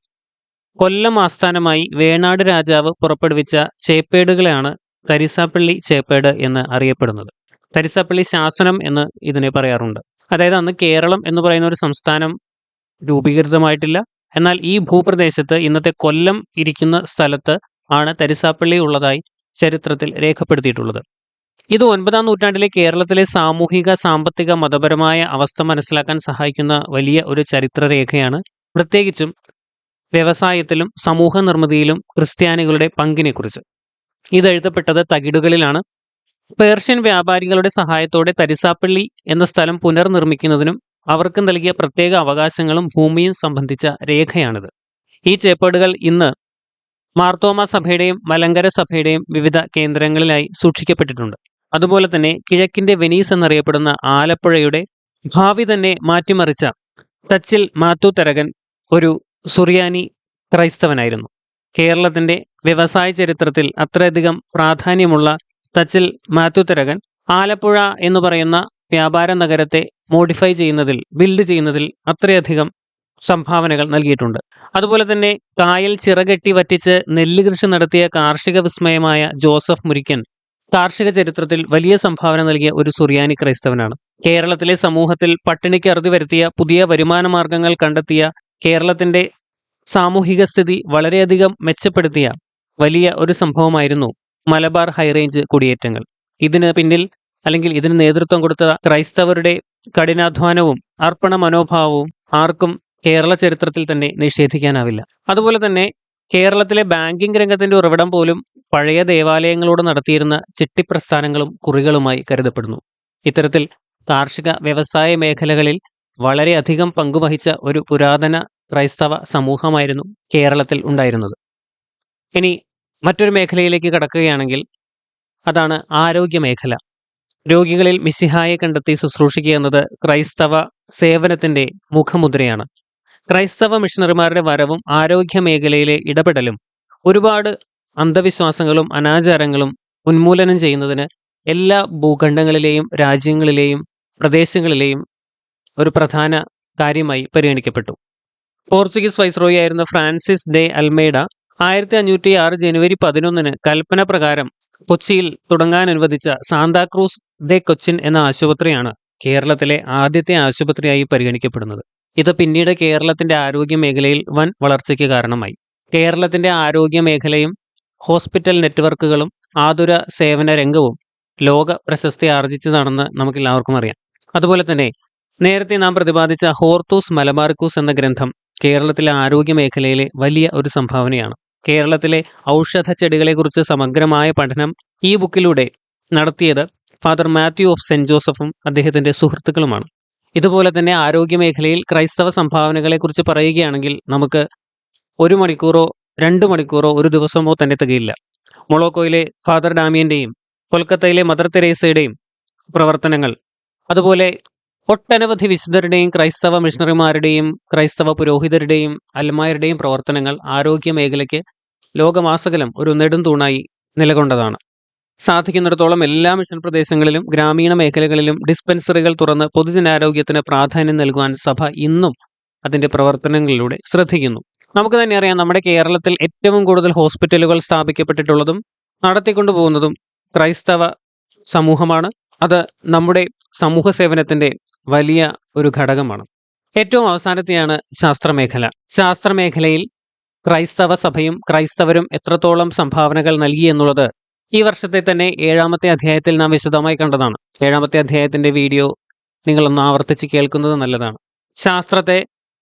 കൊല്ലം ആസ്ഥാനമായി വേണാട് രാജാവ് പുറപ്പെടുവിച്ച ചേപ്പേടുകളെയാണ് തരിസാപ്പള്ളി ചേപ്പേട് എന്ന് അറിയപ്പെടുന്നത്. തരിസാപ്പള്ളി ശാസനം എന്ന് ഇതിനെ പറയാറുണ്ട്. അതായത് അന്ന് കേരളം എന്ന് പറയുന്ന ഒരു സംസ്ഥാനം രൂപീകൃതമായിട്ടില്ല. എന്നാൽ ഈ ഭൂപ്രദേശത്ത്, ഇന്നത്തെ കൊല്ലം ഇരിക്കുന്ന സ്ഥലത്ത് ആണ് തരിസാപ്പള്ളി ഉള്ളതായി ചരിത്രത്തിൽ രേഖപ്പെടുത്തിയിട്ടുള്ളത്. ഇത് 9-ാം നൂറ്റാണ്ടിലെ കേരളത്തിലെ സാമൂഹിക, സാമ്പത്തിക, മതപരമായ അവസ്ഥ മനസ്സിലാക്കാൻ സഹായിക്കുന്ന വലിയ ഒരു ചരിത്രരേഖയാണ്. പ്രത്യേകിച്ചും വ്യവസായത്തിലും സമൂഹ നിർമ്മിതിയിലും ക്രിസ്ത്യാനികളുടെ പങ്കിനെക്കുറിച്ച്. ഇത് എഴുതപ്പെട്ടത് തകിടുകളിലാണ്. പേർഷ്യൻ വ്യാപാരികളുടെ സഹായത്തോടെ തരിസാപ്പള്ളി എന്ന സ്ഥലം പുനർനിർമ്മിക്കുന്നതിനും അവർക്ക് നൽകിയ പ്രത്യേക അവകാശങ്ങളും ഭൂമിയും സംബന്ധിച്ച രേഖയാണിത്. ഈ ചേപ്പേടുകൾ ഇന്ന് മാർത്തോമ സഭയുടെയും മലങ്കര സഭയുടെയും വിവിധ കേന്ദ്രങ്ങളിലായി സൂക്ഷിക്കപ്പെട്ടിട്ടുണ്ട്. അതുപോലെ തന്നെ കിഴക്കിന്റെ വെനീസ് എന്നറിയപ്പെടുന്ന ആലപ്പുഴയുടെ ഭാവി തന്നെ മാറ്റിമറിച്ച തച്ചിൽ മാത്യു തരകൻ ഒരു സുറിയാനി ക്രൈസ്തവനായിരുന്നു. കേരളത്തിന്റെ വ്യവസായ ചരിത്രത്തിൽ അത്രയധികം പ്രാധാന്യമുള്ള തച്ചിൽ മാത്യു തരകൻ ആലപ്പുഴ എന്ന് പറയുന്ന വ്യാപാര നഗരത്തെ മോഡിഫൈ ചെയ്യുന്നതിൽ, ബിൽഡ് ചെയ്യുന്നതിൽ അത്രയധികം സംഭാവനകൾ നൽകിയിട്ടുണ്ട്. അതുപോലെ തന്നെ കായൽ ചിറകെട്ടി വറ്റിച്ച് നെല്ല് കൃഷി നടത്തിയ കാർഷിക വിസ്മയമായ ജോസഫ് മുരിക്കൻ കാർഷിക ചരിത്രത്തിൽ വലിയ സംഭാവന നൽകിയ ഒരു സുറിയാനി ക്രൈസ്തവനാണ്. കേരളത്തിലെ സമൂഹത്തിൽ പട്ടിണിക്ക് അറുതി വരുത്തിയ പുതിയ വരുമാന മാർഗങ്ങൾ കണ്ടെത്തിയ, കേരളത്തിന്റെ സാമൂഹിക സ്ഥിതി വളരെയധികം മെച്ചപ്പെടുത്തിയ വലിയ ഒരു സംഭവമായിരുന്നു മലബാർ ഹൈറേഞ്ച് കുടിയേറ്റങ്ങൾ. ഇതിന് പിന്നിൽ അല്ലെങ്കിൽ ഇതിന് നേതൃത്വം കൊടുത്ത ക്രൈസ്തവരുടെ കഠിനാധ്വാനവും അർപ്പണ മനോഭാവവും ആർക്കും കേരള ചരിത്രത്തിൽ തന്നെ നിഷേധിക്കാനാവില്ല. അതുപോലെ തന്നെ കേരളത്തിലെ ബാങ്കിംഗ് രംഗത്തിന്റെ ഉറവിടം പോലും പഴയ ദേവാലയങ്ങളോട് നടത്തിയിരുന്ന ചിട്ടിപ്രസ്ഥാനങ്ങളും കുറികളുമായി കരുതപ്പെടുന്നു. ഇത്തരത്തിൽ കാർഷിക വ്യവസായ മേഖലകളിൽ വളരെയധികം പങ്കുവഹിച്ച ഒരു പുരാതന ക്രൈസ്തവ സമൂഹമായിരുന്നു കേരളത്തിൽ ഉണ്ടായിരുന്നത്. ഇനി മറ്റൊരു മേഖലയിലേക്ക് കടക്കുകയാണെങ്കിൽ അതാണ് ആരോഗ്യ മേഖല. രോഗികളിൽ മിശിഹായെ കണ്ടെത്തി ശുശ്രൂഷിക്കുക എന്നത് ക്രൈസ്തവ സേവനത്തിന്റെ മുഖമുദ്രയാണ്. ക്രൈസ്തവ മിഷണറിമാരുടെ വരവും ആരോഗ്യ മേഖലയിലെ ഇടപെടലും ഒരുപാട് അന്ധവിശ്വാസങ്ങളും അനാചാരങ്ങളും ഉന്മൂലനം ചെയ്യുന്നതിന് എല്ലാ ഭൂഖണ്ഡങ്ങളിലെയും രാജ്യങ്ങളിലെയും പ്രദേശങ്ങളിലെയും ഒരു പ്രധാന കാര്യമായി പരിഗണിക്കപ്പെട്ടു. പോർച്ചുഗീസ് വൈസ്രോയി ആയിരുന്ന ഫ്രാൻസിസ് ഡെ അൽമേഡ 1506 ജനുവരി 11 കൽപ്പന പ്രകാരം കൊച്ചിയിൽ തുടങ്ങാൻ അനുവദിച്ച സാന്താക്രൂസ് ഡെ കൊച്ചിൻ എന്ന ആശുപത്രിയാണ് കേരളത്തിലെ ആദ്യത്തെ ആശുപത്രിയായി പരിഗണിക്കപ്പെടുന്നത്. ഇത് പിന്നീട് കേരളത്തിന്റെ ആരോഗ്യ മേഖലയിൽ വൻ വളർച്ചയ്ക്ക് കാരണമായി. കേരളത്തിന്റെ ആരോഗ്യ മേഖലയും ഹോസ്പിറ്റൽ നെറ്റ്വർക്കുകളും ആതുര സേവന രംഗവും ലോക പ്രശസ്തി ആർജിച്ചതാണെന്ന് നമുക്കെല്ലാവർക്കും അറിയാം. അതുപോലെ തന്നെ നേരത്തെ നാം പ്രതിപാദിച്ച ഹോർത്തൂസ് മലബാറിക്കൂസ് എന്ന ഗ്രന്ഥം കേരളത്തിലെ ആരോഗ്യ മേഖലയിലെ വലിയ ഒരു സംഭാവനയാണ്. കേരളത്തിലെ ഔഷധ ചെടികളെക്കുറിച്ച് സമഗ്രമായ പഠനം ഈ ബുക്കിലൂടെ നടത്തിയത് ഫാദർ മാത്യു ഓഫ് സെന്റ് ജോസഫും അദ്ദേഹത്തിന്റെ സുഹൃത്തുക്കളുമാണ്. ഇതുപോലെ തന്നെ ആരോഗ്യ മേഖലയിൽ ക്രൈസ്തവ സംഭാവനകളെക്കുറിച്ച് പറയുകയാണെങ്കിൽ നമുക്ക് 1 മണിക്കൂറോ 2 മണിക്കൂറോ ഒരു ദിവസമോ തന്നെ തികയില്ല. മൊളോക്കോയിലെ ഫാദർ ഡാമിയന്റെയും കൊൽക്കത്തയിലെ മദർ തെരേസയുടെയും പ്രവർത്തനങ്ങൾ, അതുപോലെ ഒട്ടനവധി വിശുദ്ധരുടെയും ക്രൈസ്തവ മിഷണറിമാരുടെയും ക്രൈസ്തവ പുരോഹിതരുടെയും അൽമായരുടെയും പ്രവർത്തനങ്ങൾ ആരോഗ്യ മേഖലയ്ക്ക് ലോകമാസകലം ഒരു നെടുംതൂണായി നിലകൊണ്ടതാണ്. സാധിക്കുന്നിടത്തോളം എല്ലാ മിഷൻ പ്രദേശങ്ങളിലും ഗ്രാമീണ മേഖലകളിലും ഡിസ്പെൻസറികൾ തുറന്ന് പൊതുജനാരോഗ്യത്തിന് പ്രാധാന്യം നൽകുവാൻ സഭ ഇന്നും അതിന്റെ പ്രവർത്തനങ്ങളിലൂടെ ശ്രദ്ധിക്കുന്നു. നമുക്ക് തന്നെ അറിയാം, നമ്മുടെ കേരളത്തിൽ ഏറ്റവും കൂടുതൽ ഹോസ്പിറ്റലുകൾ സ്ഥാപിക്കപ്പെട്ടിട്ടുള്ളതും നടത്തിക്കൊണ്ടുപോകുന്നതും ക്രൈസ്തവ സമൂഹമാണ്. അത് നമ്മുടെ സമൂഹ സേവനത്തിന്റെ വലിയ ഒരു ഘടകമാണ്. ഏറ്റവും അവസാനത്തെയാണ് ശാസ്ത്രമേഖല. ശാസ്ത്രമേഖലയിൽ ക്രൈസ്തവ സഭയും ക്രൈസ്തവരും എത്രത്തോളം സംഭാവനകൾ നൽകി എന്നുള്ളത് ഈ വർഷത്തെ തന്നെ 7-ാമത്തെ അധ്യായത്തിൽ നാം വിശദമായി കണ്ടതാണ്. 7-ാമത്തെ അധ്യായത്തിന്റെ വീഡിയോ നിങ്ങളൊന്ന് ആവർത്തിച്ച് കേൾക്കുന്നത് നല്ലതാണ്.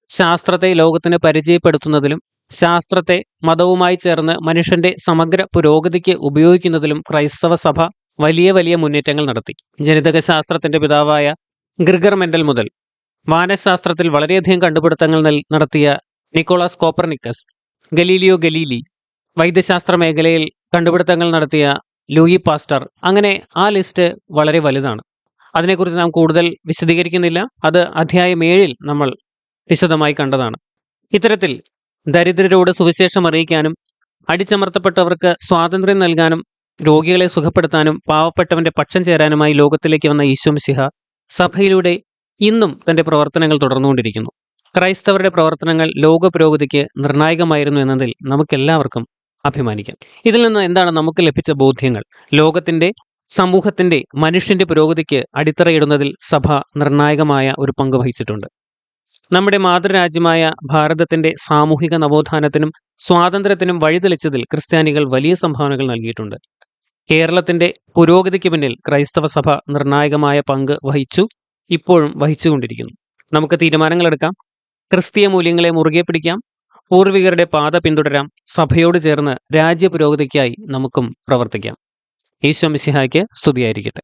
ശാസ്ത്രത്തെ ലോകത്തിന് പരിചയപ്പെടുത്തുന്നതിലും ശാസ്ത്രത്തെ മതവുമായി ചേർന്ന് മനുഷ്യന്റെ സമഗ്ര പുരോഗതിക്ക് ഉപയോഗിക്കുന്നതിലും ക്രൈസ്തവ സഭ വലിയ വലിയ മുന്നേറ്റങ്ങൾ നടത്തി. ജനിതക ശാസ്ത്രത്തിന്റെ പിതാവായ ഗ്രിഗർ മെൻഡൽ മുതൽ വാനശാസ്ത്രത്തിൽ വളരെയധികം കണ്ടുപിടുത്തങ്ങൾ നടത്തിയ നിക്കോളാസ് കോപ്പർനിക്കസ്, ഗലീലിയോ ഗലീലി, വൈദ്യശാസ്ത്ര മേഖലയിൽ കണ്ടുപിടുത്തങ്ങൾ നടത്തിയ ലൂയി പാസ്റ്റർ, അങ്ങനെ ആ ലിസ്റ്റ് വളരെ വലുതാണ്. അതിനെക്കുറിച്ച് നാം കൂടുതൽ വിശദീകരിക്കുന്നില്ല. അത് അധ്യായം 7 നമ്മൾ വിശദമായി കണ്ടതാണ്. ഇത്തരത്തിൽ ദരിദ്രരോട് സുവിശേഷം അറിയിക്കാനും അടിച്ചമർത്തപ്പെട്ടവർക്ക് സ്വാതന്ത്ര്യം നൽകാനും രോഗികളെ സുഖപ്പെടുത്താനും പാവപ്പെട്ടവന്റെ പക്ഷം ചേരാനുമായി ലോകത്തിലേക്ക് വന്ന ഈശോ മിശിഹ സഭയിലൂടെ ഇന്നും തന്റെ പ്രവർത്തനങ്ങൾ തുടർന്നുകൊണ്ടിരിക്കുന്നു. ക്രൈസ്തവരുടെ പ്രവർത്തനങ്ങൾ ലോക പുരോഗതിക്ക് നിർണായകമായിരുന്നു എന്നതിൽ നമുക്കെല്ലാവർക്കും അഭിമാനിക്കാം. ഇതിൽ നിന്ന് എന്താണ് നമുക്ക് ലഭിച്ച ബോധ്യങ്ങൾ? ലോകത്തിന്റെ, സമൂഹത്തിന്റെ, മനുഷ്യന്റെ പുരോഗതിക്ക് അടിത്തറയിടുന്നതിൽ സഭ നിർണായകമായ ഒരു പങ്ക് വഹിച്ചിട്ടുണ്ട്. നമ്മുടെ മാതൃരാജ്യമായ ഭാരതത്തിന്റെ സാമൂഹിക നവോത്ഥാനത്തിനും സ്വാതന്ത്ര്യത്തിനും വഴിതെളിച്ചതിൽ ക്രിസ്ത്യാനികൾ വലിയ സംഭാവനകൾ നൽകിയിട്ടുണ്ട്. കേരളത്തിന്റെ പുരോഗതിക്ക് പിന്നിൽ ക്രൈസ്തവ സഭ നിർണായകമായ പങ്ക് വഹിച്ചു, ഇപ്പോഴും വഹിച്ചുകൊണ്ടിരിക്കുന്നു. നമുക്ക് തീരുമാനങ്ങളെടുക്കാം, ക്രിസ്തീയ മൂല്യങ്ങളെ മുറുകെ പിടിക്കാം, പൂർവികരുടെ പാത പിന്തുടരാം, സഭയോട് ചേർന്ന് രാജ്യ പുരോഗതിക്കായി നമുക്കും പ്രവർത്തിക്കാം. ഈശോ മിശിഹായ്ക്ക് സ്തുതിയായിരിക്കട്ടെ.